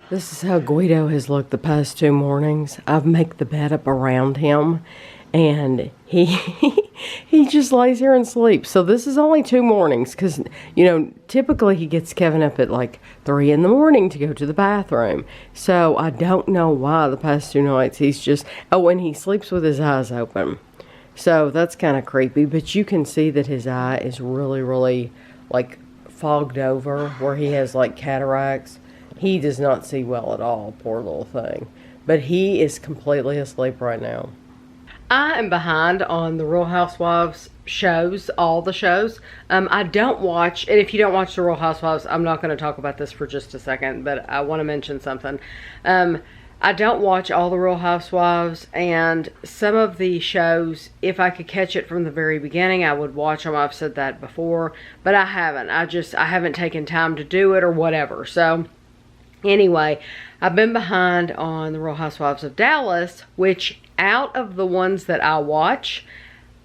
This is how Guido has looked the past 2 mornings. I've made the bed up around him, and he he just lays here and sleeps. So this is only 2 mornings, because typically he gets Kevin up at like 3 in the morning to go to the bathroom. So I don't know why the past 2 nights he's just and he sleeps with his eyes open. So that's kind of creepy. But you can see that his eye is really, really like fogged over, where he has like cataracts. He does not see well at all, poor little thing. But he is completely asleep right now. I am behind on the Real Housewives shows, all the shows. I don't watch, and if you don't watch the Real Housewives, I'm not going to talk about this for just a second, but I want to mention something. I don't watch all the Real Housewives, and some of the shows, if I could catch it from the very beginning, I would watch them. I've said that before, but I haven't. I haven't taken time to do it or whatever. So anyway, I've been behind on the Real Housewives of Dallas, which out of the ones that I watch,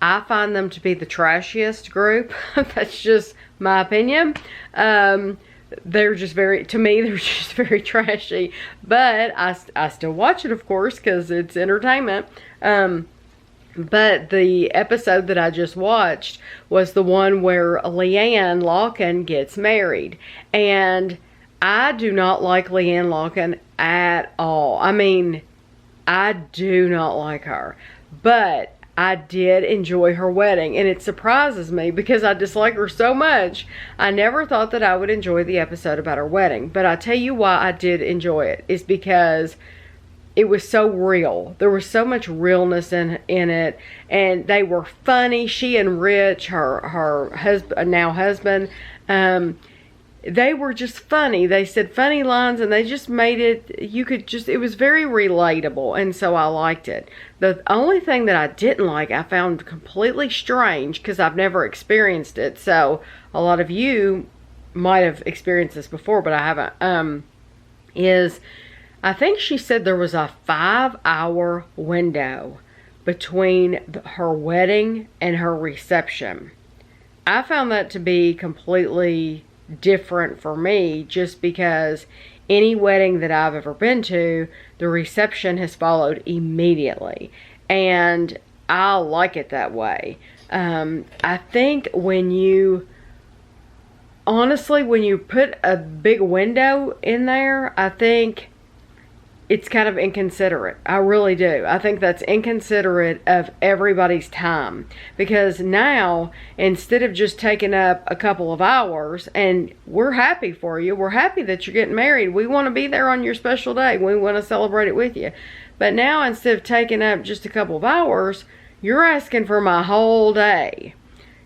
I find them to be the trashiest group. That's just my opinion. They're just to me, they're just very trashy. But I still watch it, of course, because it's entertainment. But the episode that I just watched was the one where Leanne Locken gets married. And I do not like Leanne Locken at all. I mean, I do not like her. But I did enjoy her wedding. And it surprises me because I dislike her so much. I never thought that I would enjoy the episode about her wedding. But I tell you why I did enjoy it. Is because it was so real. There was so much realness in it. And they were funny. She and Rich, her husband, now husband, they were just funny. They said funny lines, and they just made it, it was very relatable, and so I liked it. The only thing that I didn't like, I found completely strange, because I've never experienced it, so a lot of you might have experienced this before, but I haven't, is I think she said there was a 5-hour window between her wedding and her reception. I found that to be completely different for me, just because any wedding that I've ever been to, the reception has followed immediately, and I like it that way. I think when you put a big window in there, I think it's kind of inconsiderate. I really do. I think that's inconsiderate of everybody's time. Because now, instead of just taking up a couple of hours, and we're happy for you. We're happy that you're getting married. We want to be there on your special day. We want to celebrate it with you. But now, instead of taking up just a couple of hours, you're asking for my whole day.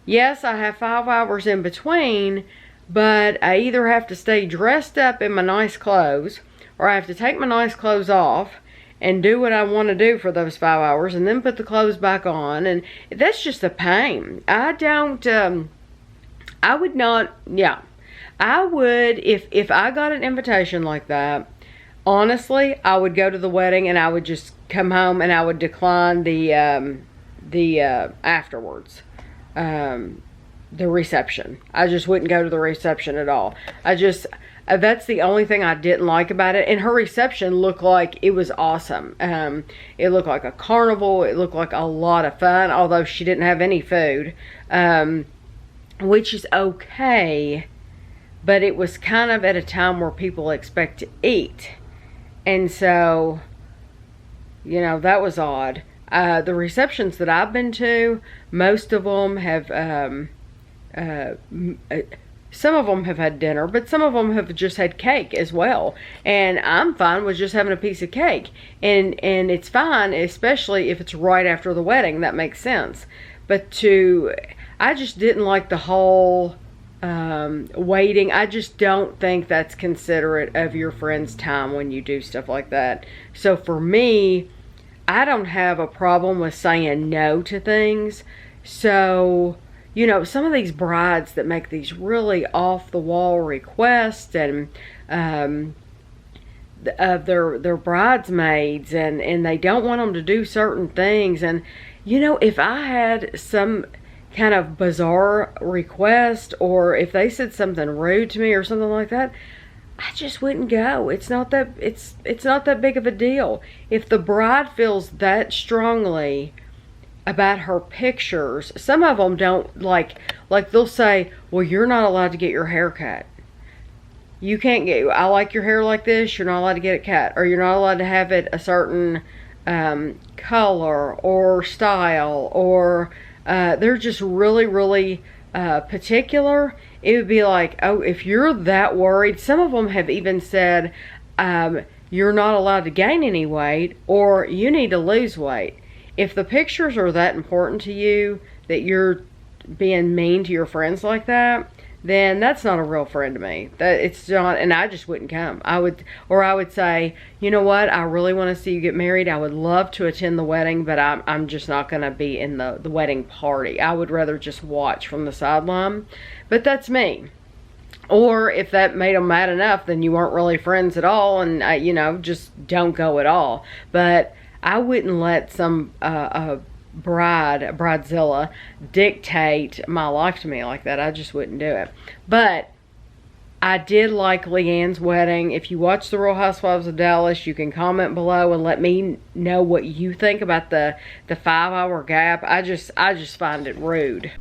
Yes, I have 5 hours in between, but I either have to stay dressed up in my nice clothes, or I have to take my nice clothes off and do what I want to do for those 5 hours and then put the clothes back on. And that's just a pain. I would not, I would, if I got an invitation like that, honestly, I would go to the wedding and I would just come home and I would decline the afterwards. The reception. I just wouldn't go to the reception at all. That's the only thing I didn't like about it. And her reception looked like it was awesome. It looked like a carnival. It looked like a lot of fun, although she didn't have any food, which is okay. But it was kind of at a time where people expect to eat. And so, that was odd. The receptions that I've been to, most of them have, some of them have had dinner, but some of them have just had cake as well. And I'm fine with just having a piece of cake. And it's fine, especially if it's right after the wedding. That makes sense. But I just didn't like the whole waiting. I just don't think that's considerate of your friend's time when you do stuff like that. So for me, I don't have a problem with saying no to things. So some of these brides that make these really off-the-wall requests and of their bridesmaids, and they don't want them to do certain things. And, if I had some kind of bizarre request, or if they said something rude to me or something like that, I just wouldn't go. It's not that big of a deal. If the bride feels that strongly about her pictures, some of them don't like they'll say, well, you're not allowed to get your hair cut. You can't get, I like your hair like this, you're not allowed to get it cut, or you're not allowed to have it a certain color or style, or they're just really, really particular. It would be like, oh, if you're that worried, some of them have even said, you're not allowed to gain any weight, or you need to lose weight. If the pictures are that important to you, that you're being mean to your friends like that, then that's not a real friend to me. That it's not, and I just wouldn't come. I would say, you know what, I really want to see you get married. I would love to attend the wedding, but I'm just not going to be in the wedding party. I would rather just watch from the sideline. But that's me. Or if that made them mad enough, then you weren't really friends at all, and you know, just don't go at all. But I wouldn't let some bridezilla dictate my life to me like that. I just wouldn't do it. But I did like Leanne's wedding. If you watch the Real Housewives of Dallas, you can comment below and let me know what you think about the 5-hour gap. I just find it rude.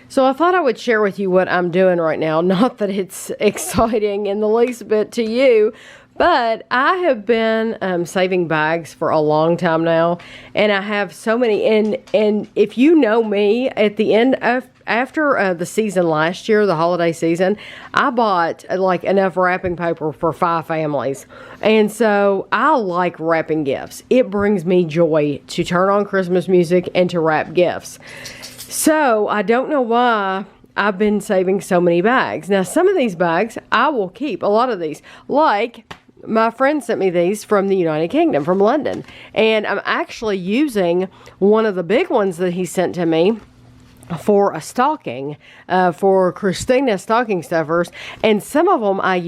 So I thought I would share with you what I'm doing right now. Not that it's exciting in the least bit to you, but I have been saving bags for a long time now, and I have so many. And if you know me, at the end of after the season last year, the holiday season, I bought like enough wrapping paper for 5 families, and so I like wrapping gifts. It brings me joy to turn on Christmas music and to wrap gifts. So I don't know why I've been saving so many bags. Now, some of these bags I will keep. A lot of these, like my friend sent me these from the United Kingdom, from London. And I'm actually using one of the big ones that he sent to me for a stocking, for Christina's stocking stuffers. And some of them I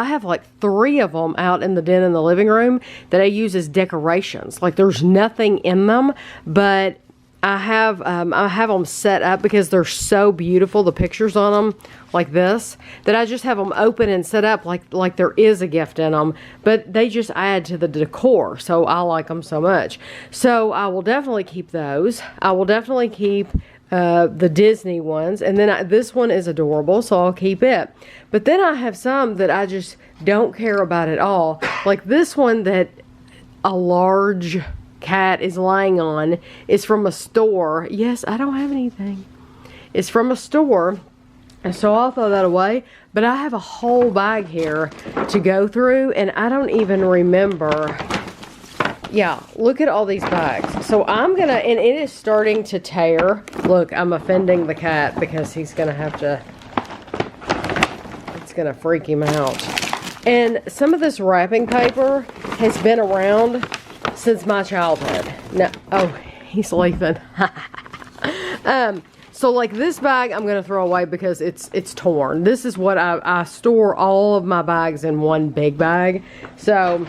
have like 3 of them out in the den in the living room that I use as decorations. Like there's nothing in them, but I have them set up because they're so beautiful, the pictures on them, like this, that I just have them open and set up like there is a gift in them, but they just add to the decor, so I like them so much. So I will definitely keep those. I will definitely keep the Disney ones, and then this one is adorable, so I'll keep it. But then I have some that I just don't care about at all, like this one that a large cat is lying on is from a store. Yes, I don't have anything. It's from a store, and so I'll throw that away. But I have a whole bag here to go through, and I don't even remember. Yeah, look at all these bags. So I'm gonna, and it is starting to tear. Look, I'm offending the cat because he's gonna have to, it's gonna freak him out. And some of this wrapping paper has been around since my childhood. No, oh, he's leaving. So like this bag I'm going to throw away because it's torn. This is what I store all of my bags in one big bag. So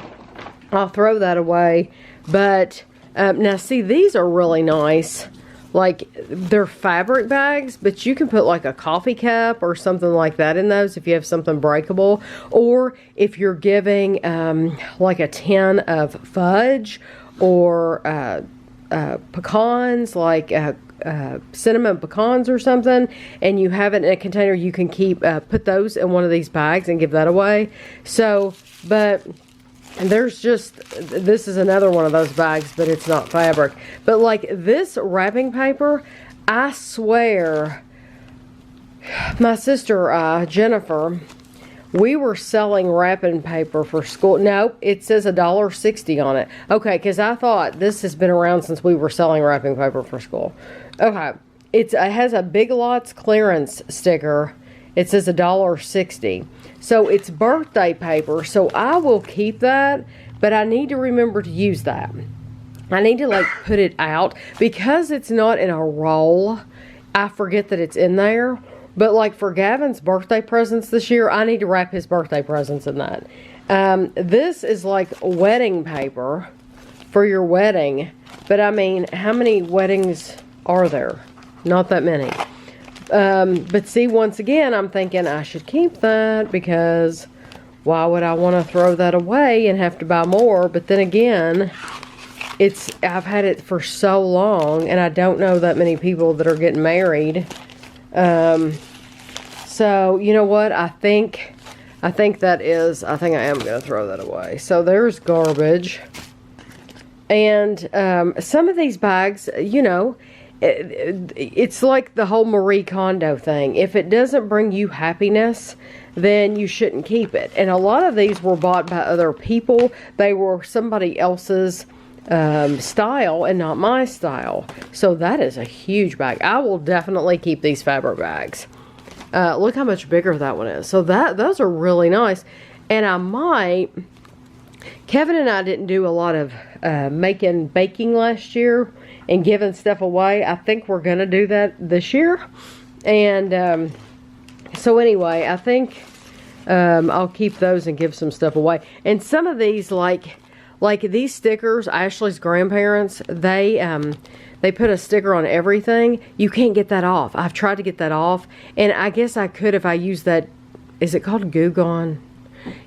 I'll throw that away. But now see, these are really nice. Like they're fabric bags, but you can put like a coffee cup or something like that in those if you have something breakable. Or if you're giving like a tin of fudge or pecans, like cinnamon pecans or something, and you have it in a container, you can keep put those in one of these bags and give that away. So, but there's just, this is another one of those bags, but it's not fabric. But like this wrapping paper, I swear, my sister Jennifer, we were selling wrapping paper for school. No, it says $1.60 on it. Okay, because I thought this has been around since we were selling wrapping paper for school. Okay, it has a Big Lots clearance sticker. It says $1.60. So it's birthday paper, so I will keep that, but I need to remember to use that. I need to like put it out because it's not in a roll. I forget that it's in there. But like for Gavin's birthday presents this year, I need to wrap his birthday presents in that. This is like wedding paper for your wedding. But I mean, how many weddings are there? Not that many. But see, once again, I'm thinking I should keep that because why would I want to throw that away and have to buy more? But then again, I've had it for so long, and I don't know that many people that are getting married. So you know what? I think I am going to throw that away. So there's garbage. And some of these bags, you know, it's like the whole Marie Kondo thing. If it doesn't bring you happiness, then you shouldn't keep it. And a lot of these were bought by other people. They were somebody else's style and not my style. So that is a huge bag. I will definitely keep these fabric bags. Look how much bigger that one is. So those are really nice. And I might... Kevin and I didn't do a lot of baking last year and giving stuff away. I think we're going to do that this year. And so anyway, I think I'll keep those and give some stuff away. And some of these, like these stickers, Ashley's grandparents, they put a sticker on everything. You can't get that off. I've tried to get that off. And I guess I could if I use that, is it called Goo Gone?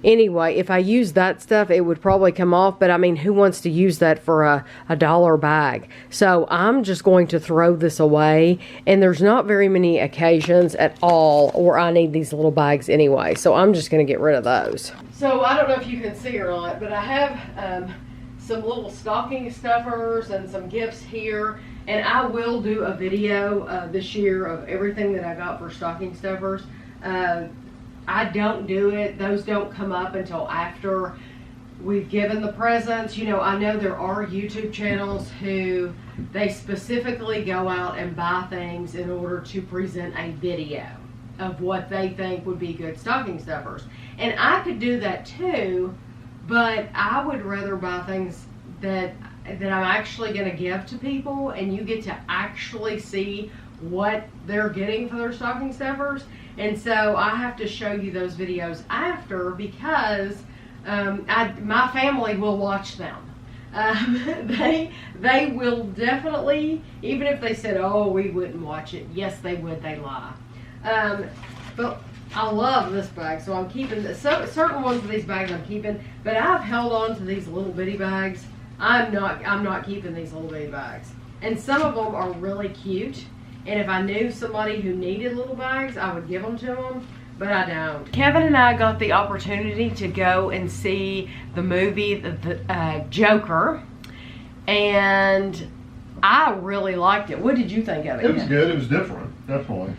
Anyway, if I use that stuff, it would probably come off. But I mean, who wants to use that for a $1 bag? So I'm just going to throw this away. And there's not very many occasions at all where I need these little bags anyway. So I'm just going to get rid of those. So I don't know if you can see or not, but I have some little stocking stuffers and some gifts here. And I will do a video this year of everything that I got for stocking stuffers. I don't do it. Those don't come up until after we've given the presents. You know, I know there are YouTube channels who they specifically go out and buy things in order to present a video of what they think would be good stocking stuffers. And I could do that too, but I would rather buy things that I'm actually going to give to people, and you get to actually see what they're getting for their stocking stuffers. And so I have to show you those videos after, because my family will watch them. They will definitely, even if they said, oh, we wouldn't watch it. Yes, they would. They lie. But I love this bag, so I'm keeping this. Certain ones of these bags I'm keeping, but I've held on to these little bitty bags. I'm not keeping these little bitty bags. And some of them are really cute. And if I knew somebody who needed little bags, I would give them to them, but I don't. Kevin and I got the opportunity to go and see the movie, the Joker, and I really liked it. What did you think of it? It was good. It was different, definitely.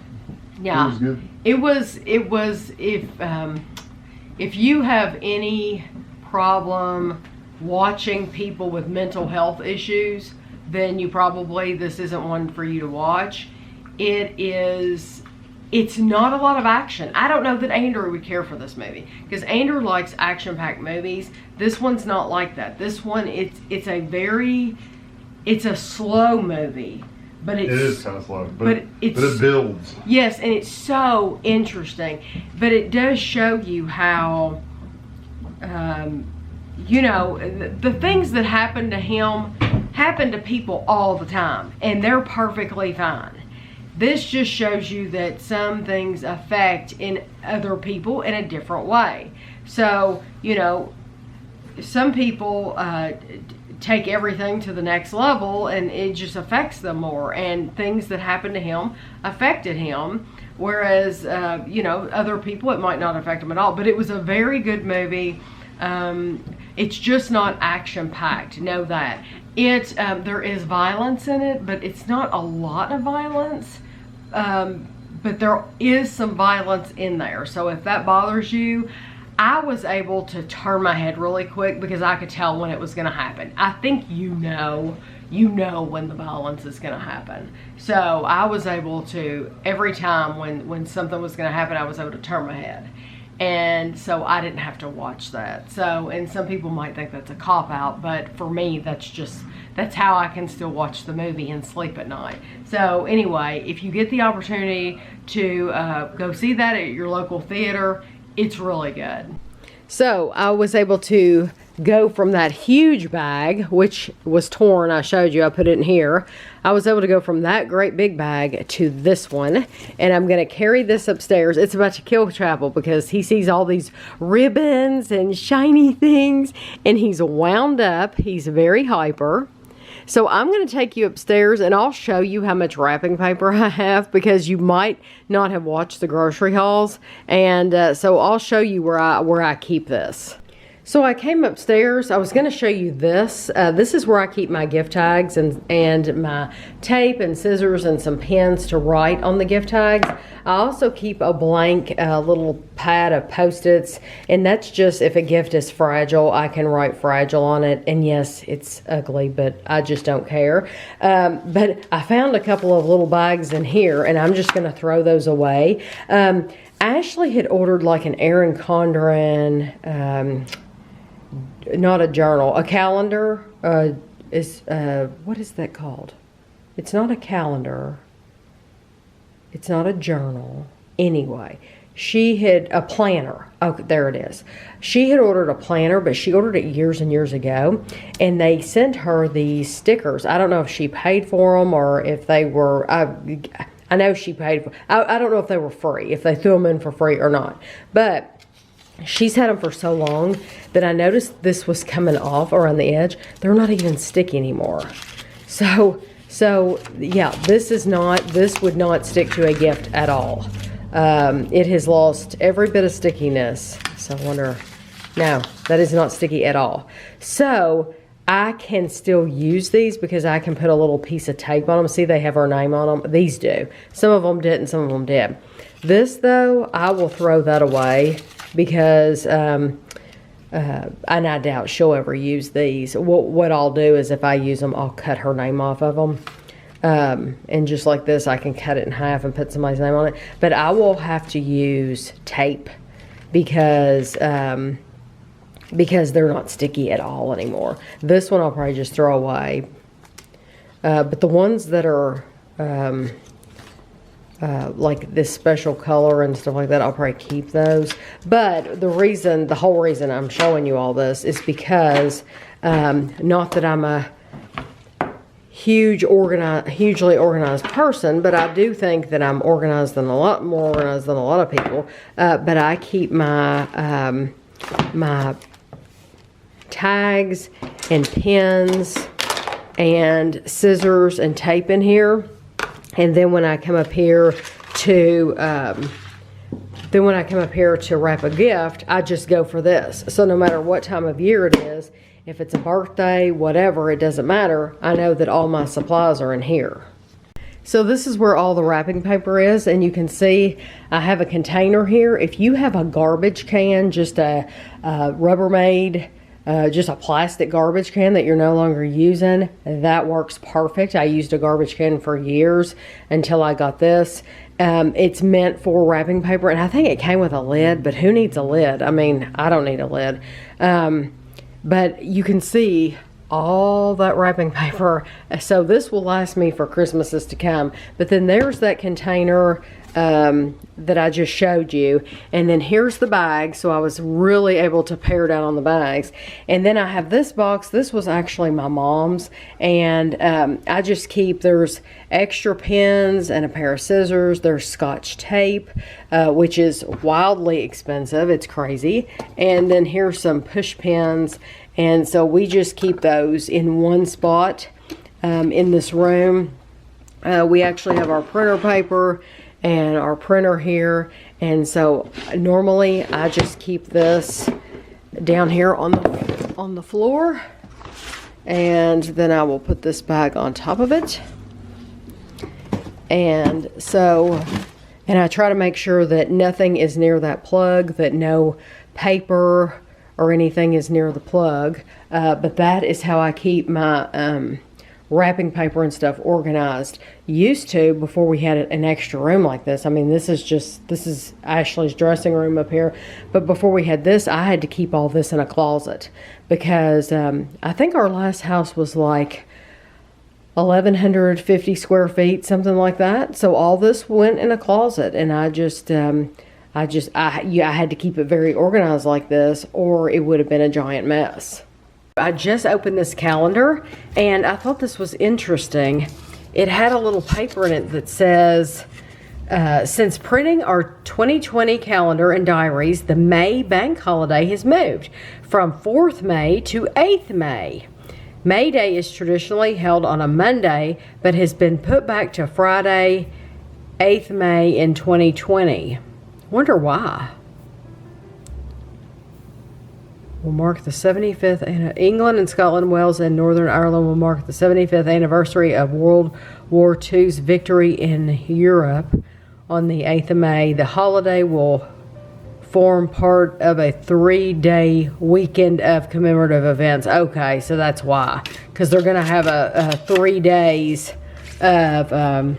Yeah, it was good. It was if you have any problem watching people with mental health issues, then this isn't one for you to watch. It's not a lot of action. I don't know that Andrew would care for this movie, because Andrew likes action-packed movies. This one's not like that. This one, it's a slow movie, but it is kind of slow, but it builds. Yes, and it's so interesting, but it does show you how, you know, the things that happen to him happen to people all the time, and they're perfectly fine. This just shows you that some things affect in other people in a different way. So, you know, some people take everything to the next level, and it just affects them more, and things that happened to him affected him, whereas you know, other people, it might not affect them at all. But it was a very good movie. It's just not action-packed, know that. There is violence in it, but it's not a lot of violence. But there is some violence in there. So if that bothers you, I was able to turn my head really quick because I could tell when it was going to happen. I think you know when the violence is going to happen. So I was able to, every time when something was going to happen, I was able to turn my head. And so I didn't have to watch that. So, and some people might think that's a cop-out, but for me, that's how I can still watch the movie and sleep at night. So anyway, if you get the opportunity to go see that at your local theater, it's really good. So I was able to go from that huge bag, which was torn. I showed you, I put it in here. I was able to go from that great big bag to this one, and I'm going to carry this upstairs. It's about to kill Chapel because he sees all these ribbons and shiny things, and he's wound up. He's very hyper. So I'm going to take you upstairs and I'll show you how much wrapping paper I have, because you might not have watched the grocery hauls. And so I'll show you where I keep this. So I came upstairs. I was going to show you this. This is where I keep my gift tags and my tape and scissors and some pens to write on the gift tags. I also keep a blank little pad of Post-its, and that's just if a gift is fragile, I can write fragile on it. And yes, it's ugly, but I just don't care. But I found a couple of little bags in here, and I'm just going to throw those away. Ashley had ordered like an Erin Condren, not a journal, a calendar. What is that called? It's not a calendar. It's not a journal. Anyway, she had a planner. Oh, there it is. She had ordered a planner, but she ordered it years and years ago, and they sent her these stickers. I don't know if she paid for them or if they were, I know she paid for, I don't know if they were free, if they threw them in for free or not. But she's had them for so long that I noticed this was coming off around the edge. They're not even sticky anymore. So yeah, this would not stick to a gift at all. It has lost every bit of stickiness. So I wonder, no, that is not sticky at all. So I can still use these because I can put a little piece of tape on them. See, they have our name on them. These do. Some of them didn't, some of them did. This though, I will throw that away because, and I doubt she'll ever use these. What I'll do is if I use them, I'll cut her name off of them. And just like this, I can cut it in half and put somebody's name on it. But I will have to use tape because they're not sticky at all anymore. This one I'll probably just throw away. But the ones that are like this special color and stuff like that, I'll probably keep those. But the whole reason I'm showing you all this is because, not that I'm a hugely organized person, but I do think that I'm more organized than a lot of people. But I keep my my tags and pens and scissors and tape in here. And then when I come up here to wrap a gift, I just go for this. So no matter what time of year it is, if it's a birthday, whatever, it doesn't matter. I know that all my supplies are in here. So this is where all the wrapping paper is, and you can see I have a container here. If you have a garbage can, just a Rubbermaid, just a plastic garbage can that you're no longer using, that works perfect. I used a garbage can for years until I got this. It's meant for wrapping paper, and I think it came with a lid, but who needs a lid? I mean, I don't need a lid. But you can see all that wrapping paper. So this will last me for Christmases to come. But then there's that container that I just showed you. And then here's the bag. So I was really able to pare down on the bags. And then I have this box. This was actually my mom's. And I just keep, there's extra pens and a pair of scissors. There's Scotch tape, which is wildly expensive. It's crazy. And then here's some push pins. And so we just keep those in one spot in this room. We actually have our printer paper and our printer here. And so normally I just keep this down here on the floor. And then I will put this bag on top of it. And so, and I try to make sure that nothing is near that plug, that no paper or anything is near the plug. But that is how I keep my wrapping paper and stuff organized. Used to, before we had an extra room like this. I mean, this is Ashley's dressing room up here. But before we had this, I had to keep all this in a closet. Because I think our last house was like 1,150 square feet, something like that. So all this went in a closet. And I just, I had to keep it very organized like this, or it would have been a giant mess. I just opened this calendar, and I thought this was interesting. It had a little paper in it that says, since printing our 2020 calendar and diaries, the May bank holiday has moved from 4th May to 8th May. May Day is traditionally held on a Monday, but has been put back to Friday, 8th May in 2020. Wonder why. Will mark the 75th, and England and Scotland, Wales, and Northern Ireland will mark the 75th anniversary of World War II's victory in Europe on the 8th of May. The holiday will form part of a 3-day weekend of commemorative events. Okay, so that's why. Because they're going to have a 3 days of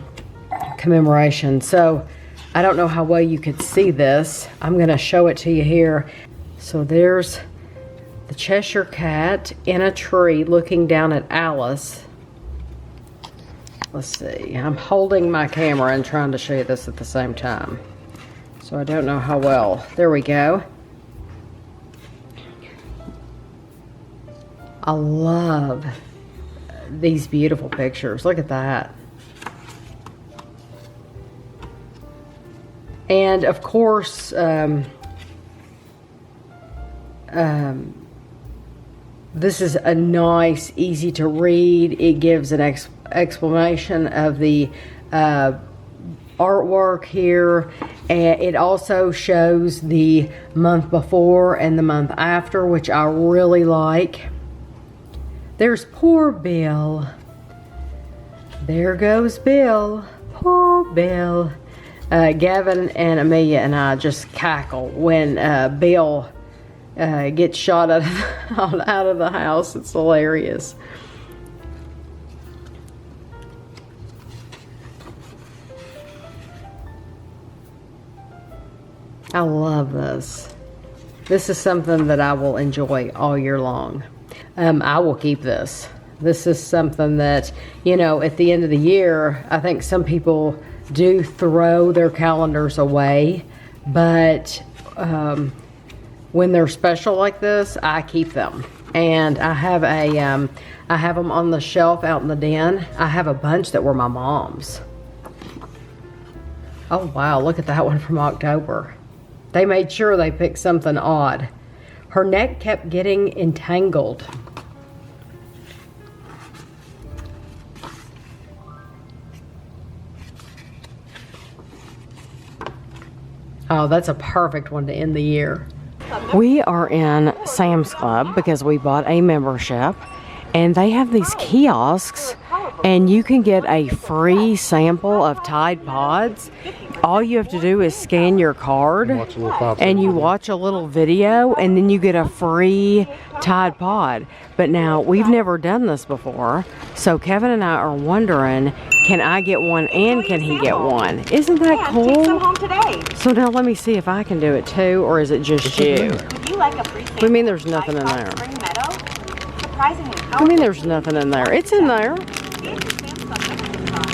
commemoration. So I don't know how well you could see this. I'm going to show it to you here. So there's the Cheshire Cat in a tree looking down at Alice. Let's see. I'm holding my camera and trying to show you this at the same time. So I don't know how well. There we go. I love these beautiful pictures. Look at that. And of course, this is a nice, easy to read. It gives an explanation of the artwork here, and it also shows the month before and the month after, which I really like. There's poor Bill. There goes Bill. Poor Bill. Gavin and Amelia and I just cackle when Bill gets shot out of the house. It's hilarious. I love this. This is something that I will enjoy all year long. I will keep this. This is something that, you know, at the end of the year, I think some people do throw their calendars away, but when they're special like this, I keep them. And I have I have them on the shelf out in the den. I have a bunch that were my mom's. Oh wow, look at that one from October. They made sure they picked something odd. Her neck kept getting entangled. Oh, that's a perfect one to end the year. We are in Sam's Club because we bought a membership, and they have these kiosks, and you can get a free sample of Tide Pods. All you have to do is scan your card, and you watch a little video, and then you get a free Tide Pod. But now, we've never done this before, so Kevin and I are wondering, can I get one and can he get one? Isn't that cool? Take some home today. So now let me see if I can do it too, or is it just you? Would you like a free sample? What do you mean there's nothing in there? Spring Meadow? Surprisingly, What do you mean there's nothing in there? It's in there.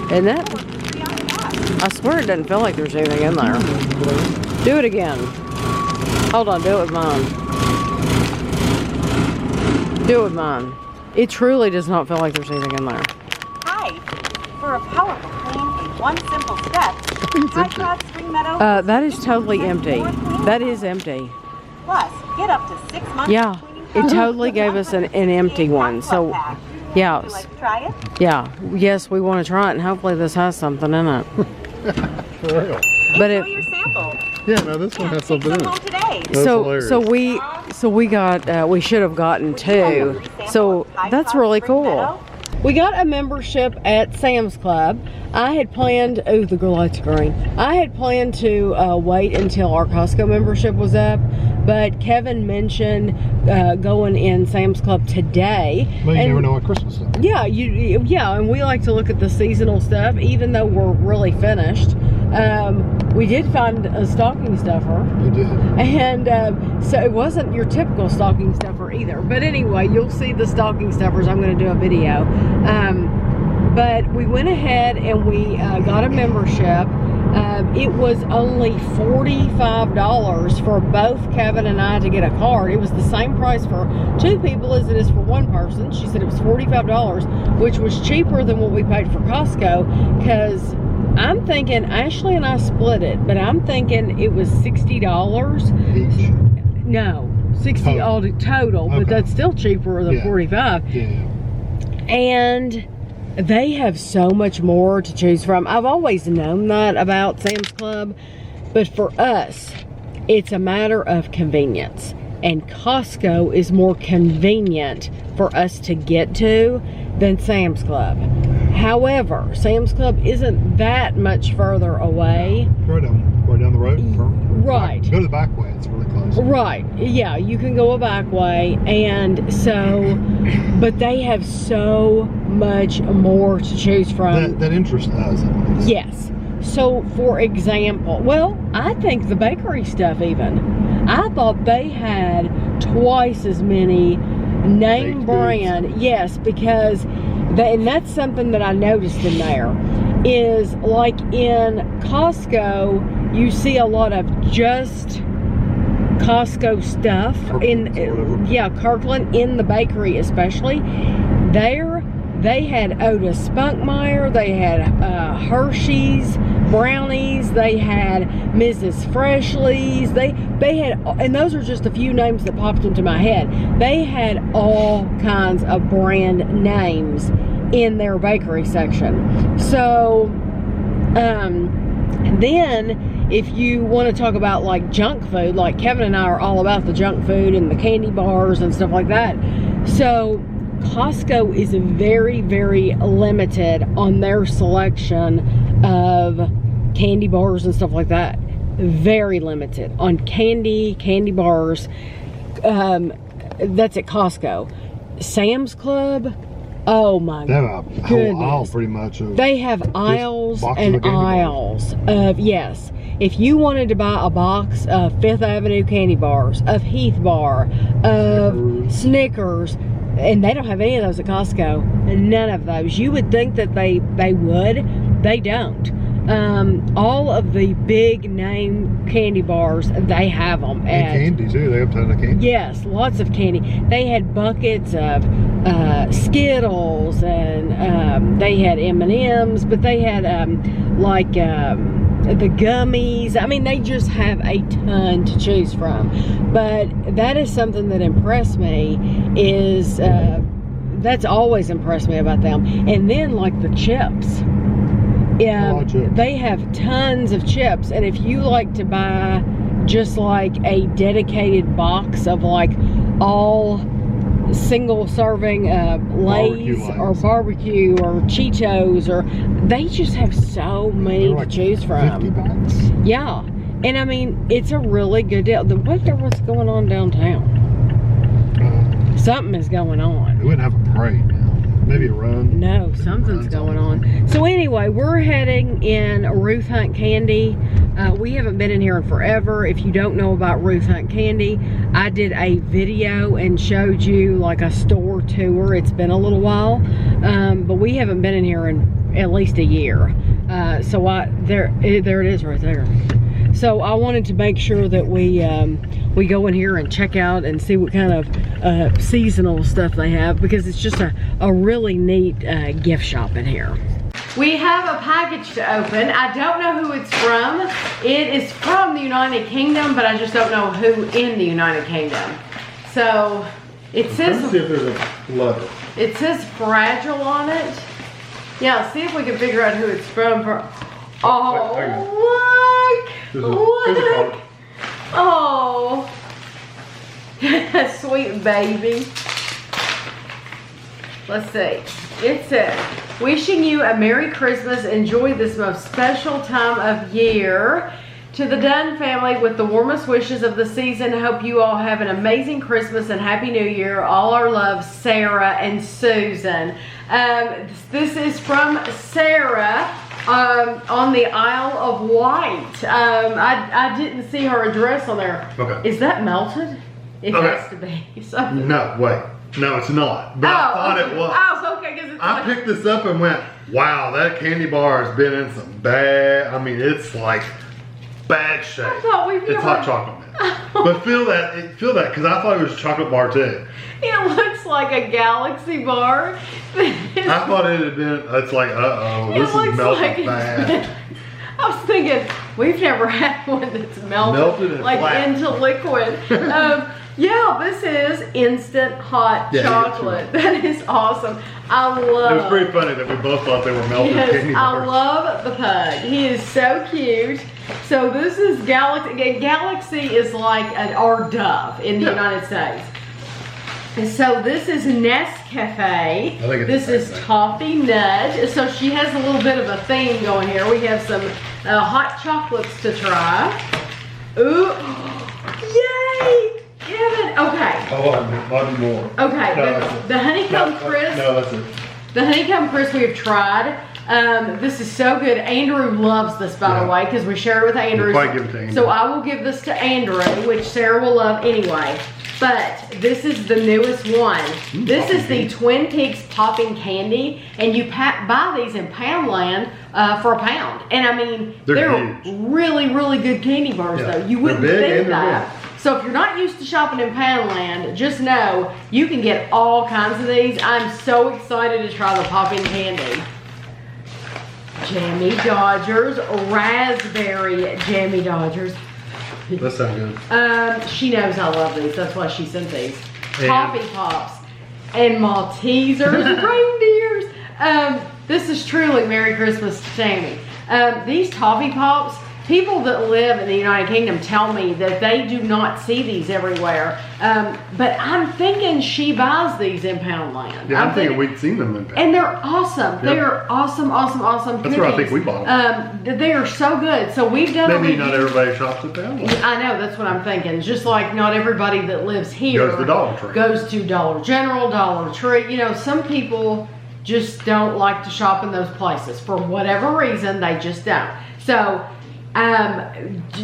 Isn't it? I swear it doesn't feel like there's anything in there. Do it again. Hold on, do it with mine. Do it with mine. It truly does not feel like there's anything in there. Tide. For a powerful clean in one simple step. Tide Pod Spring Meadow. That is totally empty. That is empty. Plus, get up to 6 months. Yeah, of cleaning it power totally with gave us an empty one. So, yeah. Would you like to try it? Yeah, yes, we want to try it, and hopefully this has something in it. For real. But Enjoy your sample. Yeah, no, this one has something in Take some home it. today. That's hilarious. So we got we should have gotten two. So that's really cool. We got a membership at Sam's Club. I had planned, oh, the girl lights green. I had planned to wait until our Costco membership was up, but Kevin mentioned going in Sam's Club today. Well, you never know what Christmas is. Yeah, and we like to look at the seasonal stuff, even though we're really finished. We did find a stocking stuffer. You did. And so it wasn't your typical stocking stuffer either. But anyway, you'll see the stocking stuffers. I'm going to do a video. But we went ahead and we got a membership. It was only $45 for both Kevin and I to get a card. It was the same price for 2 people as it is for 1 person. She said it was $45, which was cheaper than what we paid for Costco, because I'm thinking, Ashley and I split it, but I'm thinking it was $60. Each. No, 60 all total, but that's still cheaper than 45. Yeah. And they have so much more to choose from. I've always known that about Sam's Club, but for us, it's a matter of convenience. And Costco is more convenient for us to get to than Sam's Club. However, Sam's Club isn't that much further away. Right down the road. Right. Go to the back way, it's really close. Right, yeah, you can go a back way, and so, but they have so much more to choose from. That interests us, at least. Yes. So, for example, well, I think the bakery stuff even, I thought they had twice as many name brand, yes, because, and that's something that I noticed in there, is like in Costco, you see a lot of just Costco stuff Kirkland in the bakery, especially. There they had Otis Spunkmeyer, they had Hershey's brownies, they had Mrs. Freshly's, they had, and those are just a few names that popped into my head. They had all kinds of brand names in their bakery section. So then if you want to talk about like junk food, like Kevin and I are all about the junk food and the candy bars and stuff like that. So Costco is very, very limited on their selection of candy bars and stuff like that. Very limited on candy bars. That's at Costco. Sam's Club, oh my They have a whole aisle pretty much of, they have aisles and aisles of, yes. If you wanted to buy a box of Fifth Avenue candy bars, of Heath Bar, of Snickers, and they don't have any of those at Costco. None of those. You would think that they would. They don't. All of the big name candy bars, they have them. And candy too. They have a ton of candy. Yes, lots of candy. They had buckets of Skittles, and they had M&Ms, but they had the gummies. I mean, they just have a ton to choose from. But that is something that impressed me, is that's always impressed me about them. And then like the chips. Yeah, they have tons of chips, and if you like to buy just like a dedicated box of like all single serving Lay's or barbecue or Cheetos, or they just have so many to choose from. 50 bucks? Yeah, and I mean, it's a really good deal. Wonder what's going on downtown. Something is going on. We wouldn't have a parade now. Maybe a run. No, something's going on. So anyway, we're heading in Ruth Hunt Candy. We haven't been in here in forever. If you don't know about Ruth Hunt Candy, I did a video and showed you like a store tour. It's been a little while, but we haven't been in here in at least a year. So there it is right there. So I wanted to make sure that we go in here and check out and see what kind of seasonal stuff they have, because it's just a really neat gift shop in here. We have a package to open. I don't know who it's from. It is from the United Kingdom, but I just don't know who in the United Kingdom. So it says, Let's see if there's a letter. it says fragile on it. Yeah, see if we can figure out who it's from. Oh, look! Look! Oh, sweet baby. Let's see. It says, wishing you a Merry Christmas. Enjoy this most special time of year. To the Dunn family, with the warmest wishes of the season, hope you all have an amazing Christmas and Happy New Year. All our love, Sarah and Susan. This is from Sarah on the Isle of Wight. I didn't see her address on there. Okay. Is that melted? It has to be. Something. No, wait. No, it's not. But I thought okay. it was. Oh, okay, because it's I picked this up and went, wow, that candy bar has been in some bad, I mean, it's like bad shape. I thought it's hot chocolate mint. But feel that, because I thought it was a chocolate bar too. It looks like a Galaxy bar. I thought it had been, it's like, uh-oh, this is melting bad. I was thinking, we've never had one that's melted and like flat. into liquid. Yeah, this is instant hot chocolate. That is awesome. I love. It was pretty funny that we both thought they were melted candy bars. I love the pug. He is so cute. So this is Galaxy. Again, Galaxy is like our Dove in the United States. And so this is Nescafe. This is Toffee Nut. So she has a little bit of a theme going here. We have some hot chocolates to try. Ooh, yay! Kevin, okay. Oh, one more. Okay, No, the honeycomb crisp. No, that's it. The honeycomb crisp we have tried. This is so good. Andrew loves this, by the way, because we share it with Andrew. We'll probably give it to Andrew. So I will give this to Andrew, which Sarah will love anyway. But this is the newest one. This is the Twin Peaks Popping Candy, and you buy these in Poundland for £1. And I mean, they're really, really good candy bars, though. You wouldn't think that. So if you're not used to shopping in Poundland, just know you can get all kinds of these. I'm so excited to try the popping candy. Jammy Dodgers, raspberry Jammy Dodgers. That sounds good. She knows I love these. That's why she sent these. Coffee Pops and Maltesers, reindeers. This is truly Merry Christmas to Tammy. These Toffee Pops, people that live in the United Kingdom tell me that they do not see these everywhere. But I'm thinking she buys these in Poundland. Yeah, I'm thinking we've seen them in Poundland. And they're awesome. Yep. They are awesome, awesome, awesome. That's where I think we bought them. They are so good. So we've done maybe not everybody shops at Poundland. I know, that's what I'm thinking. Just like not everybody that lives here goes to Dollar Tree. Goes to Dollar General, Dollar Tree. You know, some people just don't like to shop in those places. For whatever reason, they just don't. So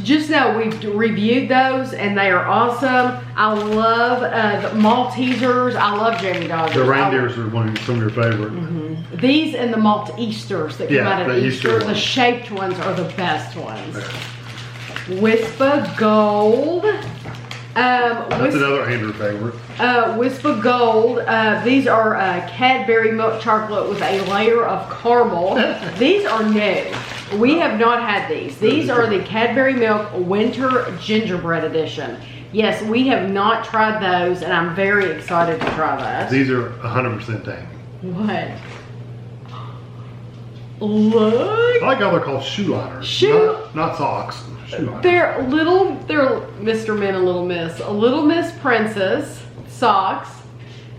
just know we've reviewed those and they are awesome. I love the Maltesers. I love Jammy Dodgers. The reindeers are some of your favorite. These and the Maltesers that come out of Easter. The shaped ones are the best ones. Whisper Gold. That's another Andrew favorite. Whisper Gold. These are Cadbury milk chocolate with a layer of caramel. These are new. We have not had these. These are the Cadbury Milk Winter Gingerbread Edition. Yes, we have not tried those, and I'm very excited to try that. These are 100% tangy. What? Look. I like how they're called shoe liners. Not socks. Shoe liners. They're Mr. Min and Little Miss. A Little Miss Princess socks.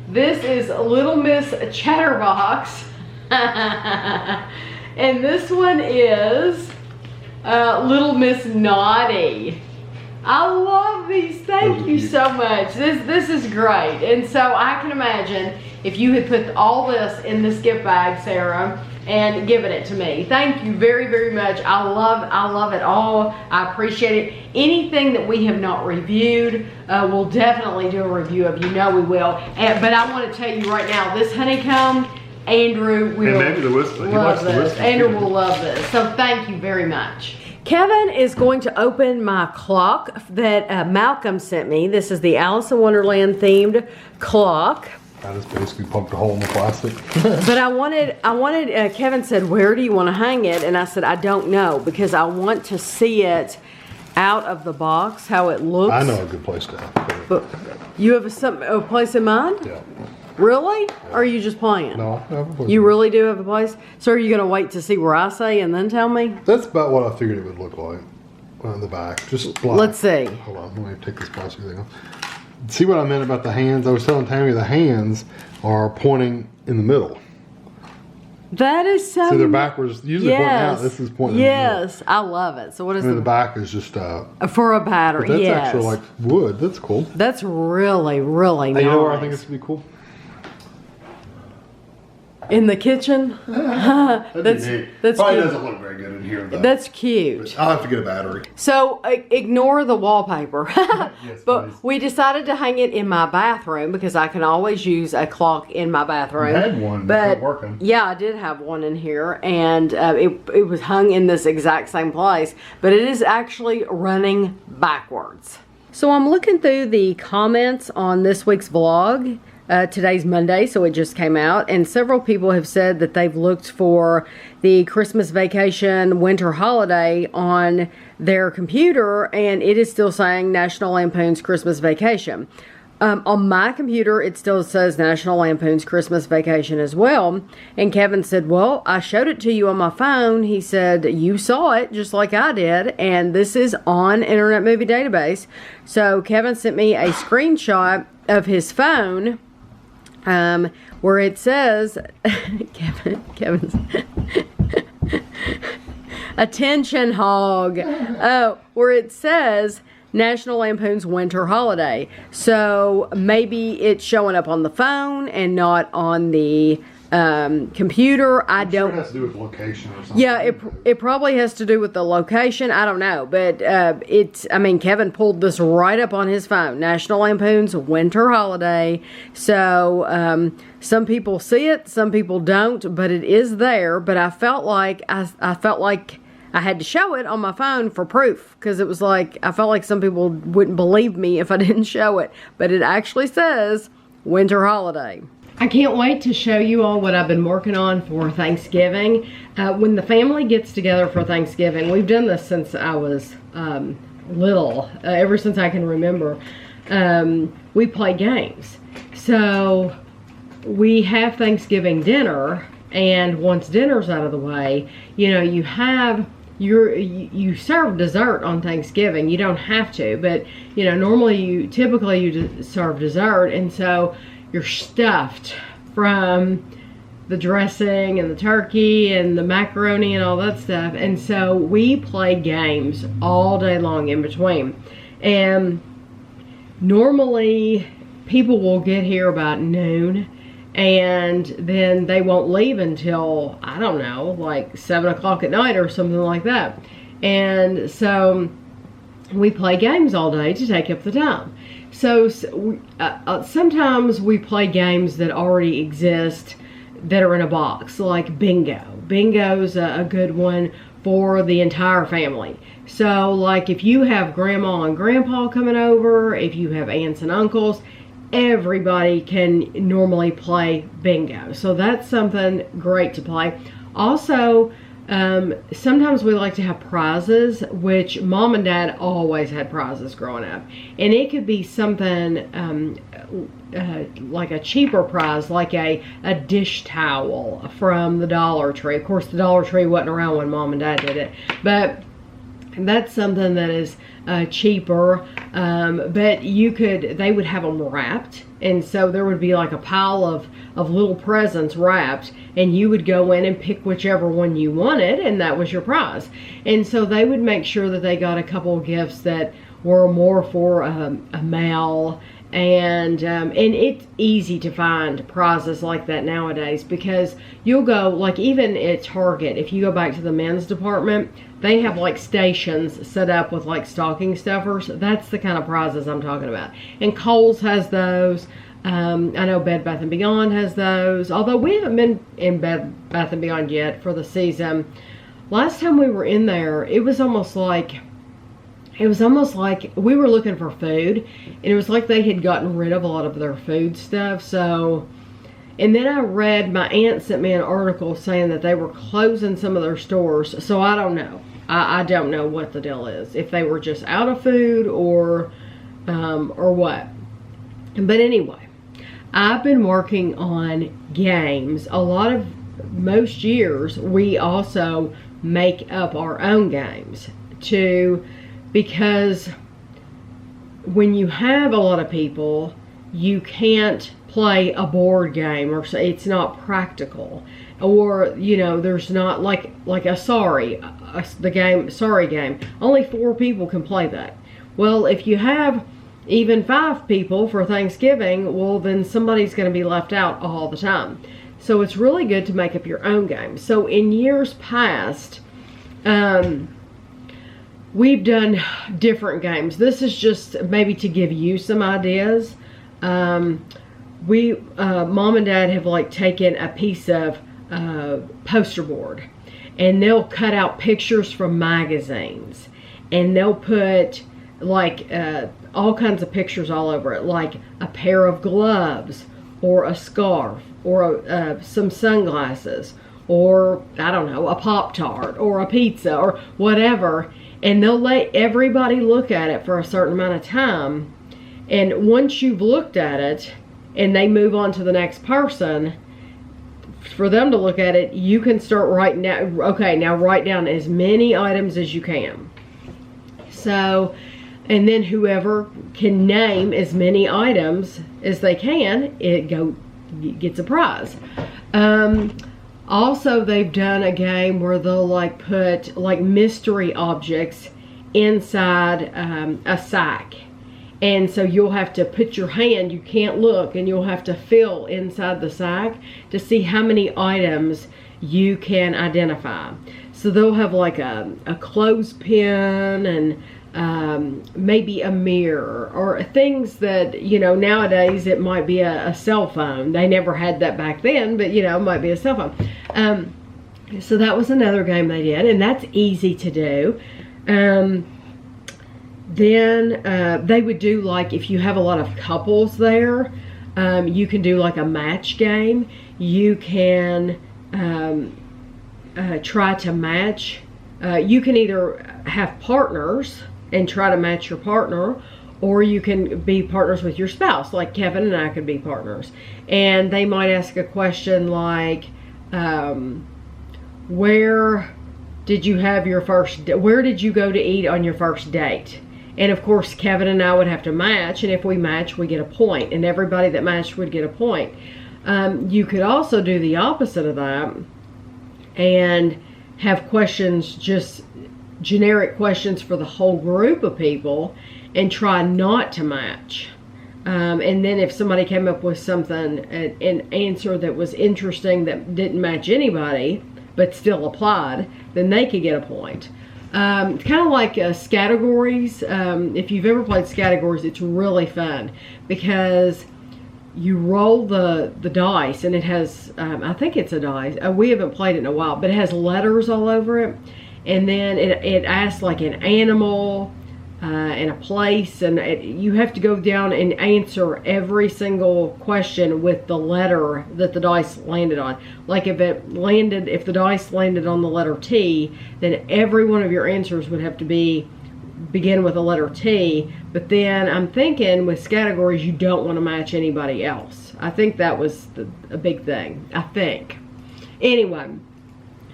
This is a Little Miss Chatterbox. And this one is Little Miss Naughty. I love these. Thank you so much. This is great. And so I can imagine if you had put all this in this gift bag, Sarah, and given it to me. Thank you very, very much. I love it all. I appreciate it. Anything that we have not reviewed, we'll definitely do a review of. You know we will. But I want to tell you right now, this honeycomb, Andrew will and maybe the whisper. love this. Andrew will love this. So thank you very much. Kevin is going to open my clock that Malcolm sent me. This is the Alice in Wonderland themed clock. I just basically poked a hole in the plastic. But I wanted, Kevin said, where do you want to hang it? And I said, I don't know, because I want to see it out of the box, how it looks. I know a good place to have it. But you have a place in mind? Yeah. Really? Yeah. Or are you just playing? No, I have a place. You really do have a place? So are you going to wait to see where I say and then tell me? That's about what I figured it would look like on the back. Just black. Let's see. Hold on, let me take this plastic thing off. See what I meant about the hands? I was telling Tammy the hands are pointing in the middle. That is so. See, they're backwards. Usually pointing out. This is pointing in the middle. Yes, I love it. So what is the back is just for a battery. That's actually like wood. That's cool. That's really, really nice. You know where I think this would be cool? In the kitchen? That's neat. that's Probably cute. doesn't look very good in here though. That's cute. I'll have to get a battery. So ignore the wallpaper. Yes, But please. we decided to hang it in my bathroom because I can always use a clock in my bathroom. You had one, but it wasn't working. Yeah, I did have one in here, and it was hung in this exact same place, but it is actually running backwards. So I'm looking through the comments on this week's vlog. Today's Monday, so it just came out, and several people have said that they've looked for the Christmas vacation winter holiday on their computer, and it is still saying National Lampoon's Christmas Vacation. On my computer, it still says National Lampoon's Christmas Vacation as well. And Kevin said, well, I showed it to you on my phone. He said, you saw it just like I did. And this is on Internet Movie Database. So Kevin sent me a screenshot of his phone where it says, Kevin's attention hog. Oh, where it says National Lampoon's Winter Holiday. So maybe it's showing up on the phone and not on the computer. I don't. Sure it has to do with location or something. Yeah, it probably has to do with the location. I don't know, but I mean, Kevin pulled this right up on his phone. National Lampoon's Winter Holiday. So some people see it, some people don't, but it is there. But I felt like I had to show it on my phone for proof, because it was like, I felt like some people wouldn't believe me if I didn't show it, but it actually says Winter Holiday. I can't wait to show you all what I've been working on for Thanksgiving. When the family gets together for Thanksgiving, we've done this since I was little, ever since I can remember, we play games. So we have Thanksgiving dinner, and once dinner's out of the way, you know, you serve dessert on Thanksgiving. You don't have to, but you know, normally typically you serve dessert, and so you're stuffed from the dressing and the turkey and the macaroni and all that stuff. And so we play games all day long in between. And normally people will get here about noon, and then they won't leave until, I don't know, like 7 o'clock at night or something like that. And so we play games all day to take up the time. So sometimes we play games that already exist that are in a box, like bingo. Bingo's a good one for the entire family. So like if you have grandma and grandpa coming over, if you have aunts and uncles, everybody can normally play bingo. So that's something great to play. Also, sometimes we like to have prizes, which Mom and Dad always had prizes growing up. And it could be something like a cheaper prize, like a dish towel from the Dollar Tree. Of course, the Dollar Tree wasn't around when Mom and Dad did it, but that's something that is cheaper. But they would have them wrapped, and so there would be like a pile of little presents wrapped, and you would go in and pick whichever one you wanted, and that was your prize. And so they would make sure that they got a couple of gifts that were more for a male. And it's easy to find prizes like that nowadays, because you'll go, like even at Target, if you go back to the men's department, they have like stations set up with like stocking stuffers. That's the kind of prizes I'm talking about. And Kohl's has those. I know Bed Bath & Beyond has those, although we haven't been in Bed Bath & Beyond yet for the season. Last time we were in there, it was almost like we were looking for food, and it was like they had gotten rid of a lot of their food stuff. So, and then I read, my aunt sent me an article saying that they were closing some of their stores. So I don't know. I don't know what the deal is, if they were just out of food or what. But anyway, I've been working on games. Most years, we also make up our own games because when you have a lot of people, you can't play a board game, or it's not practical, or you know, there's not like a sorry game. Only 4 people can play that. Well, if you have even 5 people for Thanksgiving, well then somebody's going to be left out all the time. So it's really good to make up your own games. So in years past, we've done different games. This is just maybe to give you some ideas. Mom and Dad have like taken a piece of poster board, and they'll cut out pictures from magazines, and they'll put like all kinds of pictures all over it, like a pair of gloves or a scarf or some sunglasses, or I don't know, a Pop-Tart or a pizza or whatever, and they'll let everybody look at it for a certain amount of time. And once you've looked at it and they move on to the next person, for them to look at it, you can start writing down, okay, now write down as many items as you can. So, and then whoever can name as many items as they can, gets a prize. Also, they've done a game where they'll like put like mystery objects inside a sack. And so you'll have to put your hand, you can't look, and you'll have to feel inside the sack to see how many items you can identify. So they'll have like a clothespin and maybe a mirror, or things that, you know, nowadays it might be a cell phone. They never had that back then, but, you know, it might be a cell phone. So that was another game they did, and that's easy to do. Then they would do, like, if you have a lot of couples there, you can do like a match game. You can try to match. You can either have partners and try to match your partner, or you can be partners with your spouse, like Kevin and I could be partners. And they might ask a question like, where did you go to eat on your first date? And of course, Kevin and I would have to match, and if we match, we get a point, and everybody that matched would get a point. You could also do the opposite of that and have questions, just generic questions for the whole group of people, and try not to match. And then if somebody came up with something, an answer that was interesting that didn't match anybody, but still applied, then they could get a point. It's kind of like categories. If you've ever played categories, it's really fun because you roll the dice, and it has, I think it's a dice. We haven't played it in a while, but it has letters all over it. And then it asks like an animal and a place, and you have to go down and answer every single question with the letter that the dice landed on. Like if the dice landed on the letter T, then every one of your answers would have to begin with a letter T. But then I'm thinking with categories, you don't want to match anybody else. I think that was a big thing, I think. Anyway,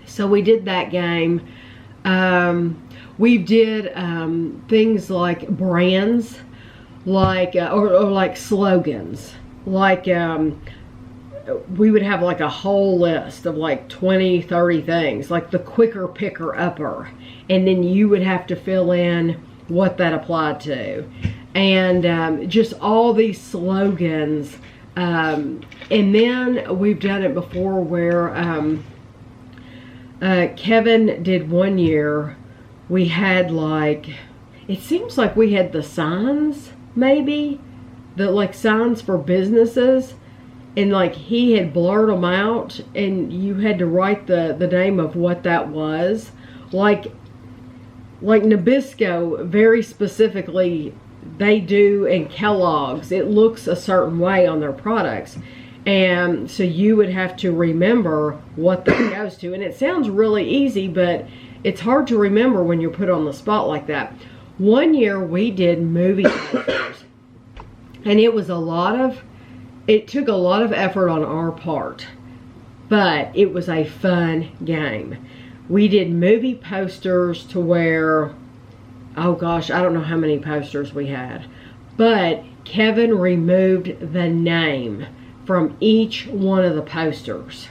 so we did that game. We did things like brands, like or like slogans. Like we would have like a whole list of like 20, 30 things, like the quicker picker upper, and then you would have to fill in what that applied to, and just all these slogans. And then we've done it before where Kevin did one year. We had like, it seems like we had the signs, maybe, the like signs for businesses, and like he had blurred them out, and you had to write the name of what that was. Like Nabisco, very specifically, they do, and Kellogg's, it looks a certain way on their products. And so you would have to remember what that goes to. And it sounds really easy, but it's hard to remember when you're put on the spot like that. One year we did movie posters, and it took a lot of effort on our part, but it was a fun game. We did movie posters to where, oh gosh, I don't know how many posters we had, but Kevin removed the name from each one of the posters.